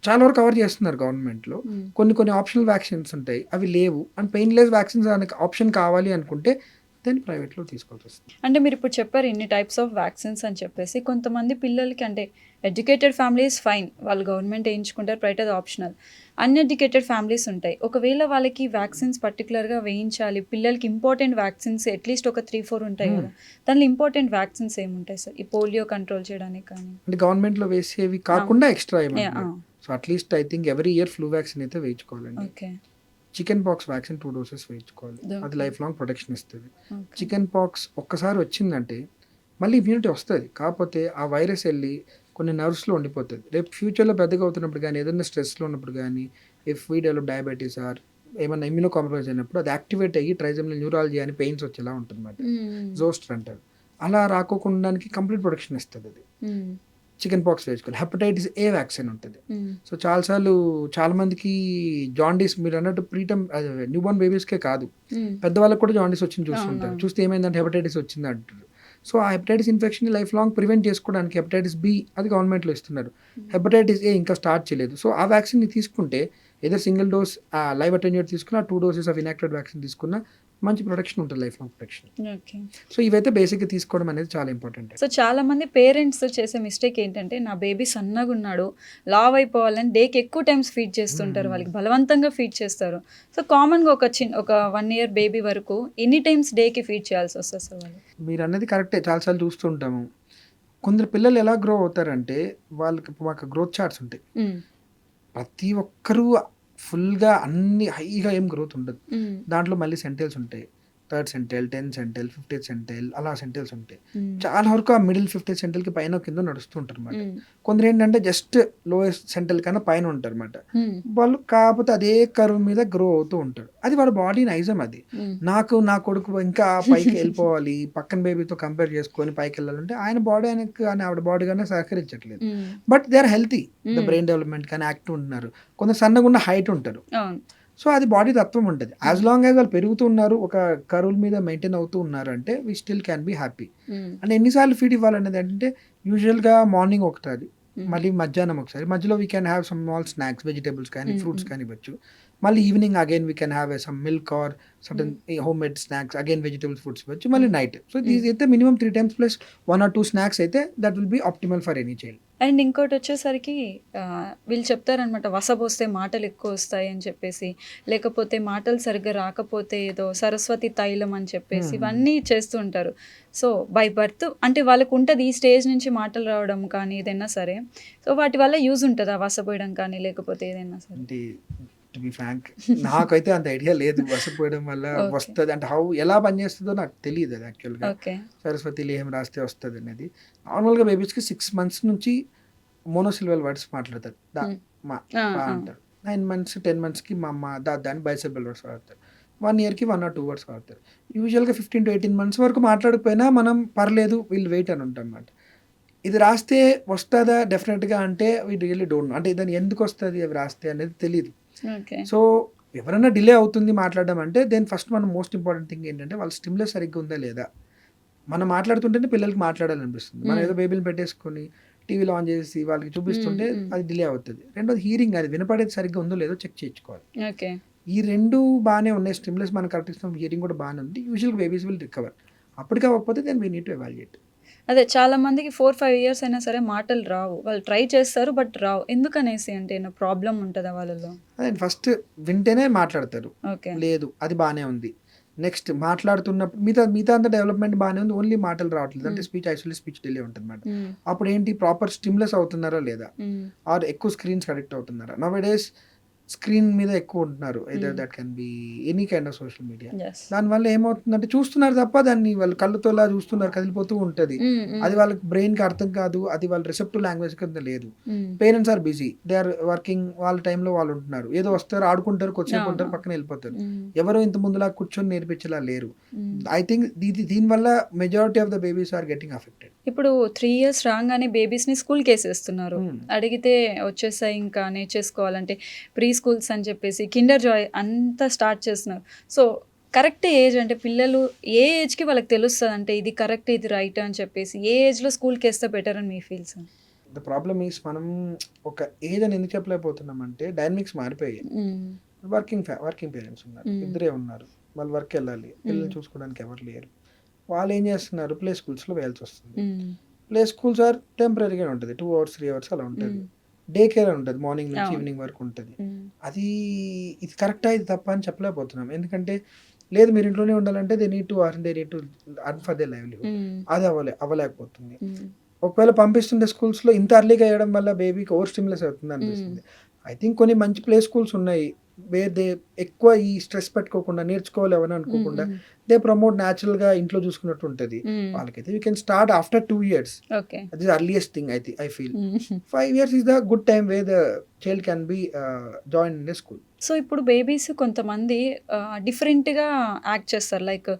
చాలా వరకు కవర్ చేస్తున్నారు గవర్నమెంట్‌లో. హ్మ్. కొన్ని ఆప్షనల్ వ్యాక్సిన్స్ ఉంటాయి. అవి లేవు. అండ్ పెయిన్‌లెస్ వ్యాక్సిన్స్ మనకి ఆప్షన్ కావాలి అనుకుంటే దాన్ని ప్రైవేట్లో తీసుకోవాల్సి వస్తుంది. అంటే మీరు ఇప్పుడు చెప్పారు ఇన్ని టైప్స్ ఆఫ్ వ్యాక్సిన్స్ అని చెప్పేసి, కొంతమంది పిల్లలకి అంటే ఎడ్యుకేటెడ్ ఫ్యామిలీస్ ఫైన్, వాళ్ళు గవర్నమెంట్ వేయించుకుంటారు, ప్రైవేట్ అది ఆప్షనల్. అన్ఎడ్యుకేటెడ్ ఫ్యామిలీస్ ఉంటాయి, ఒకవేళ వాళ్ళకి వ్యాక్సిన్స్ పర్టికులర్గా వేయించాలి, పిల్లలకి ఇంపార్టెంట్ వ్యాక్సిన్స్ అట్లీస్ట్ ఒక 3-4 ఉంటాయి కదా, దానిలో ఇంపార్టెంట్ వ్యాక్సిన్స్ ఏముంటాయి సార్? ఈ పోలియో కంట్రోల్ చేయడానికి కానీ. అంటే గవర్నమెంట్లో వేసేవి కాకుండా ఎక్స్ట్రా Yeah, ఏమన్నా. So at least I think every year flu vaccine అయితే వేయించుకోవాలండి. Okay. Chicken pox vaccine 2 doses వేయించుకోవాలి. అది Okay. లైఫ్ లాంగ్ ప్రొటెక్షన్ ఇస్తుంది. ఓకే. చికెన్ పాక్స్ ఒక్కసారి వచ్చిందంటే మళ్ళీ ఇమ్యూనిటీ వస్తుంది, కాకపోతే ఆ వైరస్ వెళ్ళి కొన్ని నర్వ్స్లో ఉండిపోతుంది. రేపు ఫ్యూచర్లో పెద్దగా అవుతున్నప్పుడు కానీ, ఏదైనా స్ట్రెస్లో ఉన్నప్పుడు కానీ, if we develop diabetes or ఏమన్నా ఇమ్యూనో కాంప్రమైజ్ అయినప్పుడు అది యాక్టివేట్ అయ్యి ట్రైజమినల్ న్యూరాలజీ అని పెయిన్స్ వచ్చేలా ఉంటుంది అన్నమాట. జోస్టర్ అంటారు. అలా రాకోకుండా కంప్లీట్ ప్రొటెక్షన్ ఇస్తుంది అది. చికెన్ పాక్స్ వేసుకోవాలి. హెపటైటిస్ ఏ వ్యాక్సిన్ ఉంటుంది. సో చాలా మందికి జాండీస్, మీరు అన్నట్టు ప్రీటమ్ న్యూ బోర్న్ బేబీస్కే కాదు, పెద్దవాళ్ళకి కూడా జాండీస్ వచ్చింది చూస్తుంటారు. చూస్తే ఏమైందంటే హెపటైటిస్ వచ్చింది అంటారు. సో ఆ hepatitis infection life long prevent చేసుకోవడానికి హెపటైటిస్ బి అది గవర్నమెంట్లో ఇస్తున్నారు. హెపటైటిస్ ఏ ఇంకా స్టార్ట్ చేయలేదు. సో ఆ వ్యాక్సిన్ తీసుకుంటే ఏదో సింగిల్ డోస్ లైవ్ అటెన్యూట్ తీసుకున్న, 2 డోసెస్ ఆఫ్ ఇనాక్టివేట్ వ్యాక్సిన్ తీసుకున్న మంచి ప్రొటెక్షన్ ఉంటుంది, life long protection. Okay. So ఇవైతే బేసిక్గా తీసుకోవడం అనేది చాలా ఇంపార్టెంట్. సో చాలా మంది పేరెంట్స్ చేసే మిస్టేక్ ఏంటంటే, నా బేబీ సన్నగా ఉన్నాడు, లావ్ అయిపోవాలని డేకి ఎక్కువ టైమ్స్ ఫీడ్ చేస్తుంటారు, వాళ్ళకి బలవంతంగా ఫీడ్ చేస్తారు. సో కామన్గా ఒక 1 year బేబీ వరకు ఎన్ని టైమ్స్ డేకి ఫీడ్ చేయాల్సి వస్తుంది సార్ వాళ్ళు? మీరు అన్నది కరెక్టే, చాలాసార్లు చూస్తుంటాము. కొందరు పిల్లలు ఎలా గ్రో అవుతారంటే, వాళ్ళకి మాకు గ్రోత్ చార్ట్స్ ఉంటాయి. ప్రతి ఒక్కరూ ఫుల్గా అన్ని హైగా ఏం గ్రోత్ ఉండదు. దాంట్లో మళ్ళీ సెంటైల్స్ ఉంటాయి, 3rd సెంటైల్, 10th సెంటైల్, 50th సెంటైల్, అలా సెంటైల్స్ ఉంటాయి. చాలా వరకు ఆ మిడిల్ 50th సెంటైల్కి పైన కింద నడుస్తూ ఉంటారు అనమాట. కొందరు ఏంటంటే జస్ట్ లోయెస్ట్ సెంటైల్ కన్నా పైన ఉంటారు అనమాట. వాళ్ళు కాకపోతే అదే కర్వ్ మీద గ్రో అవుతూ ఉంటారు. అది వాళ్ళ బాడీ నైజం. అది నా కొడుకు ఇంకా పైకి వెళ్ళిపోవాలి, పక్కన బేబీతో కంపేర్ చేసుకొని పైకి వెళ్ళాలంటే ఆయన బాడీ ఆయనకు కానీ ఆవిడ బాడీ కానీ సహకరించట్లేదు. But they are healthy, the brain development కానీ యాక్టివ్ ఉంటున్నారు. కొందరు సన్నగా ఉన్న హైట్ ఉంటారు. సో అది బాడీ తత్వం ఉంటుంది. యాజ్ లాంగ్ యాజ్ వాళ్ళు పెరుగుతున్నారు, ఒక కరువుల మీద మెయింటైన్ అవుతూ ఉన్నారు అంటే we still can be happy. And ఎన్నిసార్లు ఫీడ్ ఇవ్వాలనేది అంటే యూజువల్గా మార్నింగ్ ఒకసారి, మళ్ళీ మధ్యాహ్నం ఒకసారి, మధ్యలో we can have some small snacks, vegetables కానీ ఫ్రూట్స్ కానీ ఇవ్వచ్చు. మళ్ళీ evening again we can have some milk or certain home made snacks, again vegetables foods ఇవ్వచ్చు. మళ్ళీ నైట్. సో దీస్ అయితే minimum 3 times plus 1 or 2 snacks అయితే that will be optimal for any child. And ఇంకోటి వచ్చేసరికి వీళ్ళు చెప్తారనమాట, వసపోస్తే మాటలు ఎక్కువ వస్తాయి అని చెప్పేసి, లేకపోతే మాటలు సరిగ్గా రాకపోతే ఏదో సరస్వతి తైలం అని చెప్పేసి ఇవన్నీ చేస్తూ ఉంటారు. సో బై బర్త్ అంటే వాళ్ళకు ఉంటుంది ఈ స్టేజ్ నుంచి మాటలు రావడం కానీ ఏదైనా సరే, సో వాటి వల్ల యూజ్ ఉంటుందా వసపోయడం కానీ లేకపోతే ఏదైనా సరే? అంటే టు బి ఫ్రాంక్ నాకైతే అంత ఐడియా లేదు వసపోయడం వల్ల వస్తుంది అంటే ఎలా పనిచేస్తుందో నాకు తెలియదు. అది యాక్చువల్గా సరస్వతి లేహం రాస్తే వస్తుంది అనేది. నార్మల్గా బేబీస్కి 6 months నుంచి మోనోసిల్వల్ వర్డ్స్ మాట్లాడతారు. మా అంటారు. 9 months 10 monthsకి మా అమ్మ దాన్ని బైసిబుల్ వర్డ్స్ వాడతారు. 1 yearకి 1 or 2 words వాడతారు. యూజువల్గా 15 to 18 months వరకు మాట్లాడకపోయినా మనం పర్లేదు వీళ్ళు వెయిట్ అని ఉంటాం అన్నమాట. ఇది రాస్తే వస్తుందా డెఫినెట్గా అంటే వీ రియల్లీ డోంట్ నో. అంటే దాన్ని ఎందుకు వస్తుంది అవి రాస్తే అనేది తెలియదు. సో ఎవరైనా డిలే అవుతుంది మాట్లాడడం అంటే దెన్ ఫస్ట్ మనం మోస్ట్ ఇంపార్టెంట్ థింగ్ ఏంటంటే వాళ్ళ స్టిమ్యులస్ సరిగ్గా ఉందా లేదా. మనం మాట్లాడుతుంటేనే పిల్లలకి మాట్లాడాలనిపిస్తుంది. మనం ఏదో బేబీని పెట్టేసుకొని టీవీలో ఆన్ చేసి వాళ్ళకి చూపిస్తుంటే అది డిలే అవుతుంది. రెండోది హీరింగ్, అది వినపడేది సరిగ్గా ఉందో లేదో చెక్ చేయించుకోవాలి. ఈ 2 బాగానే ఉన్నాయి, స్టిమ్యులస్ మనం కరెక్ట్ ఇస్తాం, హీరింగ్ కూడా బాగానే ఉంది, యూజువల్గా బేబీస్ విల్ రికవర్. అప్పటికి అవ్వకపోతే then we need to evaluate. అదే చాలా మందికి 4-5 years అయినా సరే మాటలు రావు, వాళ్ళు ట్రై చేస్తారు బట్ రావు, ఎందుకనేసి అంటే ఏమైనా ప్రాబ్లం ఉంటుందా వాళ్ళలో? అదే ఫస్ట్ వింటేనే మాట్లాడతారు, ఓకే లేదు అది బాగానే ఉంది. నెక్స్ట్ మాట్లాడుతున్నప్పుడు మిగతా అంతా డెవలప్మెంట్ బాగానే ఉంది, ఓన్లీ మాటలు రావట్లేదు అంటే స్పీచ్ యాక్చువల్లీ స్పీచ్ డిలే ఉంటుంది అన్నమాట. అప్పుడు ఏంటి, ప్రాపర్ స్టిమ్యులస్ అవుతున్నారా లేదా, ఆర్ ఎక్కువ స్క్రీన్స్ అడిక్ట్ అవుతున్నారా. నౌ-a-days స్క్రీన్ మీద ఎక్కువ ఉంటున్నారు, either that can be any kind of social media. దానివల్ల ఏమవుతుందంటే చూస్తున్నారు తప్ప దాన్ని వాళ్ళు కళ్ళతో చూస్తున్నారు, కదిలిపోతూ ఉంటుంది. అది వాళ్ళకి బ్రెయిన్కి అర్థం కాదు, అది వాళ్ళ రిసెప్టివ్ లాంగ్వేజ్ కింద లేదు. Parents are busy, they are working, వాళ్ళ టైంలో వాళ్ళు ఉంటున్నారు, ఏదో వస్తారు ఆడుకుంటారు, కొద్దిసేపు ఉంటారు, పక్కన వెళ్ళిపోతారు. ఎవరో ఇంత ముందులా కూర్చొని నేర్పించేలా లేరు. ఐ థింక్ దీనివల్ల majority of the babies are getting affected. ఇప్పుడు 3 years రాగానే బేబీస్ని స్కూల్కి వేసేస్తున్నారు, అడిగితే వచ్చేసాయి ఇంకా నేర్చేసుకోవాలంటే ప్రీ స్కూల్స్ అని చెప్పేసి కిండర్ జాయ్ అంతా స్టార్ట్ చేస్తున్నారు. సో కరెక్ట్ ఏజ్ అంటే పిల్లలు ఏ ఏజ్కి వాళ్ళకి తెలుస్తుంది అంటే ఇది కరెక్ట్ ఇది రైట్ అని చెప్పేసి, ఏ ఏజ్లో స్కూల్కి వేస్తే బెటర్ అని మీ ఫీల్స్? ద ప్రాబ్లమ్ ఈస్ మనం ఒక ఏజ్ అని ఎందుకు చెప్పలేకపోతున్నాం అంటే డైనమిక్స్ మారిపోయాయి. వర్కింగ్ పేరెంట్స్ ఉన్నారు, ఇద్దరే ఉన్నారు, వాళ్ళు వర్క్ వెళ్ళాలి, పిల్లల్ని చూసుకోవడానికి ఎవరు లేరు. వాళ్ళు ఏం చేస్తున్నారు, ప్లే స్కూల్స్లో వేయాల్సి వస్తుంది. ప్లే స్కూల్స్ ఆర్ టెంపరీగా ఉంటుంది, 2 hours 3 hours అలా ఉంటుంది. డే కేర్ ఉంటుంది, మార్నింగ్ నుంచి అవును. ఈవినింగ్ వరకు ఉంటుంది. అది ఇది కరెక్టా ఇది తప్ప అని చెప్పలేకపోతున్నాం. ఎందుకంటే లేదు మీరు ఇంట్లోనే ఉండాలంటే they need to earn, they need to earn for they livelihood. అది అవ్వలేకపోతుంది. ఒకవేళ పంపిస్తుండే స్కూల్స్లో ఇంత అర్లీగా వేయడం వల్ల బేబీకి ఓవర్ స్టిమ్యులస్ అవుతుంది అనిపిస్తుంది. ఐ థింక్ కొన్ని మంచి ప్లే స్కూల్స్ ఉన్నాయి వేర్ దే ఎక్కువ ఈ స్ట్రెస్ పెట్టుకోకుండా నేర్చుకోవాలి ఎవరైనా అనుకోకుండా దే ప్రమోట్ న్యాచురల్గా ఇంట్లో చూసుకున్నట్టు ఉంటుంది. వాళ్ళకైతే we can start after 2 years. Okay. అది earliest thing I feel. 5 years is the good time where the child can be joined in a school. So ఇప్పుడు బేబీస్ కొంతమంది డిఫరెంట్గా యాక్ట్ చేస్తారు, లైక్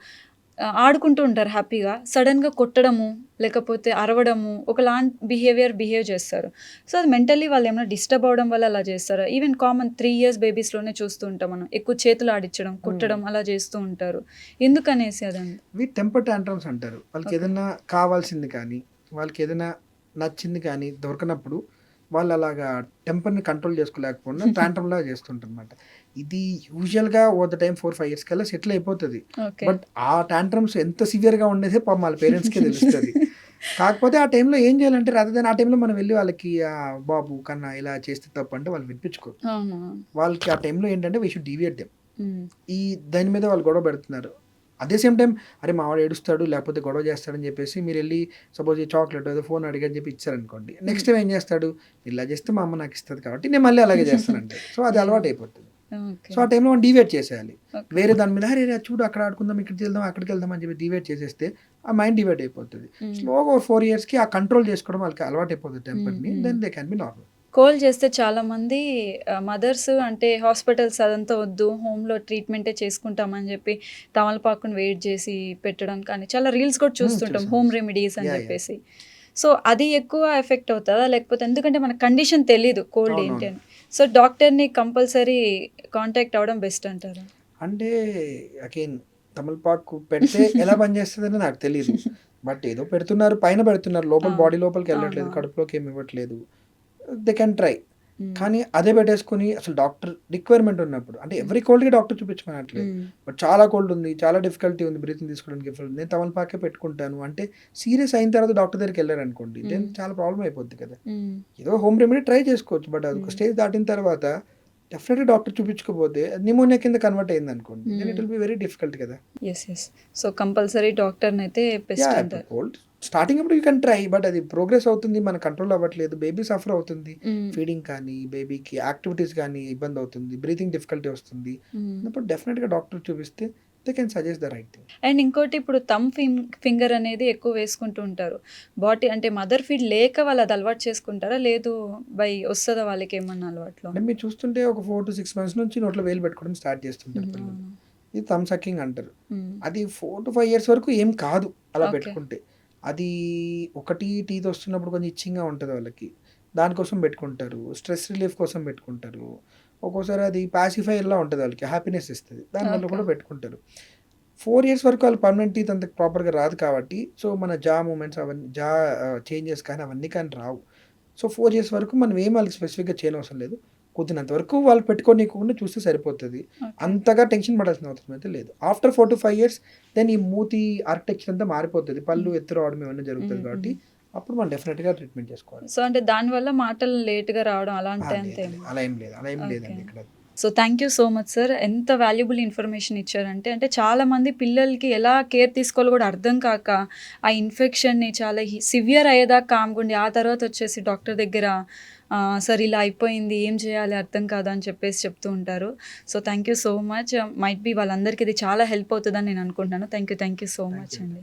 ఆడుకుంటూ ఉంటారు హ్యాపీగా, సడన్గా కొట్టడము లేకపోతే అరవడము ఒకలాంటి బిహేవ్ చేస్తారు. సో అది మెంటల్లీ వాళ్ళు ఏమైనా డిస్టర్బ్ అవడం వల్ల అలా చేస్తారు. ఈవెన్ కామన్ 3 years బేబీస్లోనే చూస్తూ ఉంటాం మనం, ఎక్కువ చేతులు ఆడించడం కొట్టడం అలా చేస్తూ ఉంటారు. ఎందుకనేసి అదండి వీ టెంపర్ టాంట్రమ్స్ అంటారు. వాళ్ళకి ఏదైనా కావాల్సింది కానీ వాళ్ళకి ఏదైనా నచ్చింది కానీ దొరకనప్పుడు వాళ్ళు అలాగా టెంపర్ని కంట్రోల్ చేసుకోలేకపోయినా టాంట్రమ్లా చేస్తుంటారు అనమాట. ఇది యూజువల్గా ఓవర్ ద టైం 4-5 years కల్లా సెటిల్ అయిపోతుంది. ఓకే. బట్ ఆ టాంట్రమ్స్ ఎంత సివియర్గా ఉండేదే పాపం వాళ్ళ పేరెంట్స్కే తెలుస్తుంది. కాకపోతే ఆ టైంలో ఏం చేయాలంటే రాదని ఆ టైంలో మనం వెళ్ళి వాళ్ళకి బాబు కన్నా ఇలా చేస్తే తప్పు అంటే వాళ్ళు వినిపించుకోరు. అవునా. వాళ్ళకి ఆ టైంలో ఏంటంటే వీ షుడ్ డీవియేట్ దెమ్. ఈ దాని మీద వాళ్ళు గొడవ పెడుతున్నారు. అదే సేమ్ టైం అరే మావాడు ఏడుస్తాడు లేకపోతే గొడవ చేస్తాడని చెప్పేసి మీరు వెళ్ళి సపోజ్ ఈ చాక్లెట్ ఏదో ఫోన్ అడిగని చెప్పి ఇచ్చారనుకోండి, నెక్స్ట్ టైం ఏం చేస్తాడు, ఇలా చేస్తే మా అమ్మ నాకు ఇస్తుంది కాబట్టి నేను మళ్ళీ అలాగే చేస్తానంటే సో అది అలవాటు అయిపోతుంది. ఓకే. సో ఆ టైంలో మనం డీవేట్ చేసేయాలి. ఓకే. వేరే దాని మీద అరే చూడు అక్కడ ఆడుకుందాం ఇక్కడికి వెళ్దాం అక్కడికి వెళ్దాం అని చెప్పి డీవేట్ చేసేస్తే ఆ మైండ్ డివేట్ అయిపోతుంది. స్లోగా 4 yearsకి ఆ కంట్రోల్ చేసుకోవడం వాళ్ళకి అలవాటు అయిపోతుంది టెంపర్ని. Then they can be normal. Call చేస్తే చాలామంది మదర్స్ అంటే హాస్పిటల్స్ అదంతా వద్దు, హోమ్లో ట్రీట్మెంటే చేసుకుంటామని చెప్పి తమలపాకుని వెయిట్ చేసి పెట్టడం కానీ చాలా రీల్స్ కూడా చూస్తుంటాం, చూసాను. హోమ్ రెమెడీస్ అని Yeah, చెప్పేసి. సో అది ఎక్కువ ఎఫెక్ట్ అవుతుందా, లేకపోతే ఎందుకంటే మన కండిషన్ తెలీదు కోల్డ్ అవునవును. ఏంటి అని, సో డాక్టర్ని కంపల్సరీ కాంటాక్ట్ అవ్వడం బెస్ట్ అంటారు. అంటే అగైన్ తమలపాకు పెడితే ఎలా పనిచేస్తుందని నాకు తెలియదు. బట్ ఏదో పెడుతున్నారు, పైన పెడుతున్నారు, లోపల బాడీ లోపలికి వెళ్ళట్లేదు, అవునా. కడుపులోకి ఏమి ఇవ్వట్లేదు. They can try. కానీ అదే పెట్టేసుకుని అసలు డాక్టర్ రిక్వైర్మెంట్ ఉన్నప్పుడు అంటే ఎవరి కోల్డ్కి డాక్టర్ చూపించమనట్లేదు. బట్ చాలా కోల్డ్ ఉంది, చాలా డిఫికల్టీ ఉంది బ్రీతింగ్ తీసుకోవడానికి, నేను తమలపాకే పెట్టుకుంటాను అంటే సీరియస్ అయిన తర్వాత డాక్టర్ దగ్గరికి వెళ్ళారు అనుకోండి, దెన్ చాలా ప్రాబ్లం అయిపోద్ది కదా. ఏదో హోమ్ రెమెడీ ట్రై చేసుకోవచ్చు, బట్ అది ఒక స్టేజ్ దాటిన తర్వాత డెఫినెట్గా డాక్టర్ చూపించకపోతే నిమోనియా కింద కన్వర్ట్ అయింది అనుకోండి, then it will be very difficult కదా. ఎస్. సో కంపల్సరీ డాక్టర్ని అయితే బెస్ట్ అంటారు. కోల్డ్ స్టార్టింగ్ అప్పుడు యూ కెన్ ట్రై, బట్ అది ప్రోగ్రెస్ అవుతుంది, మన కంట్రోల్ అవ్వట్లేదు, బేబీ సఫర్ అవుతుంది, ఫీడింగ్ కానీ బేబీకి యాక్టివిటీస్ కానీ ఇబ్బంది అవుతుంది, బ్రీతింగ్ డిఫికల్టీ వస్తుంది, అప్పుడు డెఫినెట్గా డాక్టర్ చూపిస్తే they can suggest the right thing. And ఇంకోటి ఇప్పుడు థమ్ ఫింగర్ అనేది ఎక్కువ వేసుకుంటూ ఉంటారు, బాడీ అంటే మదర్ ఫీడ్ లేక వాళ్ళు అది అలవాటు చేసుకుంటారా, లేదు బై వస్తుందా వాళ్ళకి ఏమన్నా అలవాట్లో? అంటే మీరు చూస్తుంటే ఒక 4 to 6 months నుంచి నోట్లో వేలు పెట్టుకోవడం స్టార్ట్ చేస్తుంటారు పిల్లలు. ఇది థమ్ సకింగ్ అంటారు. అది 4 to 5 years వరకు ఏం కాదు అలా Okay. పెట్టుకుంటే. అది ఒకటి టీత్ వస్తున్నప్పుడు కొంచెం ఇచ్చింగ్గా ఉంటుంది వాళ్ళకి, దానికోసం పెట్టుకుంటారు, స్ట్రెస్ రిలీఫ్ కోసం పెట్టుకుంటారు, ఒక్కోసారి అది పాసిఫైర్లా ఉంటుంది వాళ్ళకి, హ్యాపీనెస్ ఇస్తుంది, దానివల్ల Okay. కూడా పెట్టుకుంటారు. 4 years వరకు వాళ్ళు పర్మనెంట్ టీత్ అంత ప్రాపర్గా రాదు కాబట్టి సో మన జా మూమెంట్స్ అవన్నీ చేంజెస్ కానీ అవన్నీ కానీ రావు. సో 4 years వరకు మనం ఏం వాళ్ళకి స్పెసిఫిక్గా చేయనవసరం లేదు, కుదిరినంత వరకు వాళ్ళు పెట్టుకోనీయకుండా చూస్తే సరిపోతుంది, అంతగా టెన్షన్ పడాల్సిన అవసరం అయితే లేదు. ఆఫ్టర్ 4 to 5 years దెన్ ఈ మూతి ఆర్కిటెక్చర్ అంతా మారిపోతుంది, పళ్ళు ఎత్తు రావడం ఏమైనా జరుగుతుంది కాబట్టి అప్పుడు మనం డెఫినెట్గా ట్రీట్మెంట్ చేసుకోవాలి. సో అంటే దానివల్ల మాటలు లేట్గా రావడం అలాంటి లేదు, అంతే. లేదు, అలా ఏం లేదు, అలా ఏం లేదండి Okay. ఇక్కడ. So thank you so much sir, ఎంత వాల్యుబుల్ ఇన్ఫర్మేషన్ ఇచ్చారంటే, అంటే చాలామంది పిల్లలకి ఎలా కేర్ తీసుకోవాలో కూడా అర్థం కాక ఆ ఇన్ఫెక్షన్ని చాలా సివియర్ అయ్యేదాకా కామ్గుండి ఆ తర్వాత వచ్చేసి డాక్టర్ దగ్గర సార్ ఇలా అయిపోయింది ఏం చేయాలి అర్థం కాదు అని చెప్పేసి చెప్తూ ఉంటారు. So thank you so much, might be వాళ్ళందరికీ ఇది చాలా హెల్ప్ అవుతుందని నేను అనుకుంటున్నాను. థ్యాంక్ యూ సో మచ్ అండి.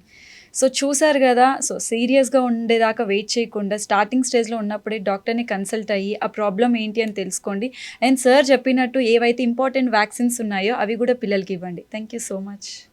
సో చూసారు కదా, సో సీరియస్గా ఉండేదాకా వెయిట్ చేయకుండా స్టార్టింగ్ స్టేజ్లో ఉన్నప్పుడే డాక్టర్ని కన్సల్ట్ అయ్యి ఆ ప్రాబ్లం ఏంటి అని తెలుసుకోండి. అండ్ సార్ చెప్పినట్టు ఏవైతే ఇంపార్టెంట్ వ్యాక్సిన్స్ ఉన్నాయో అవి కూడా పిల్లలకి ఇవ్వండి. Thank you so much.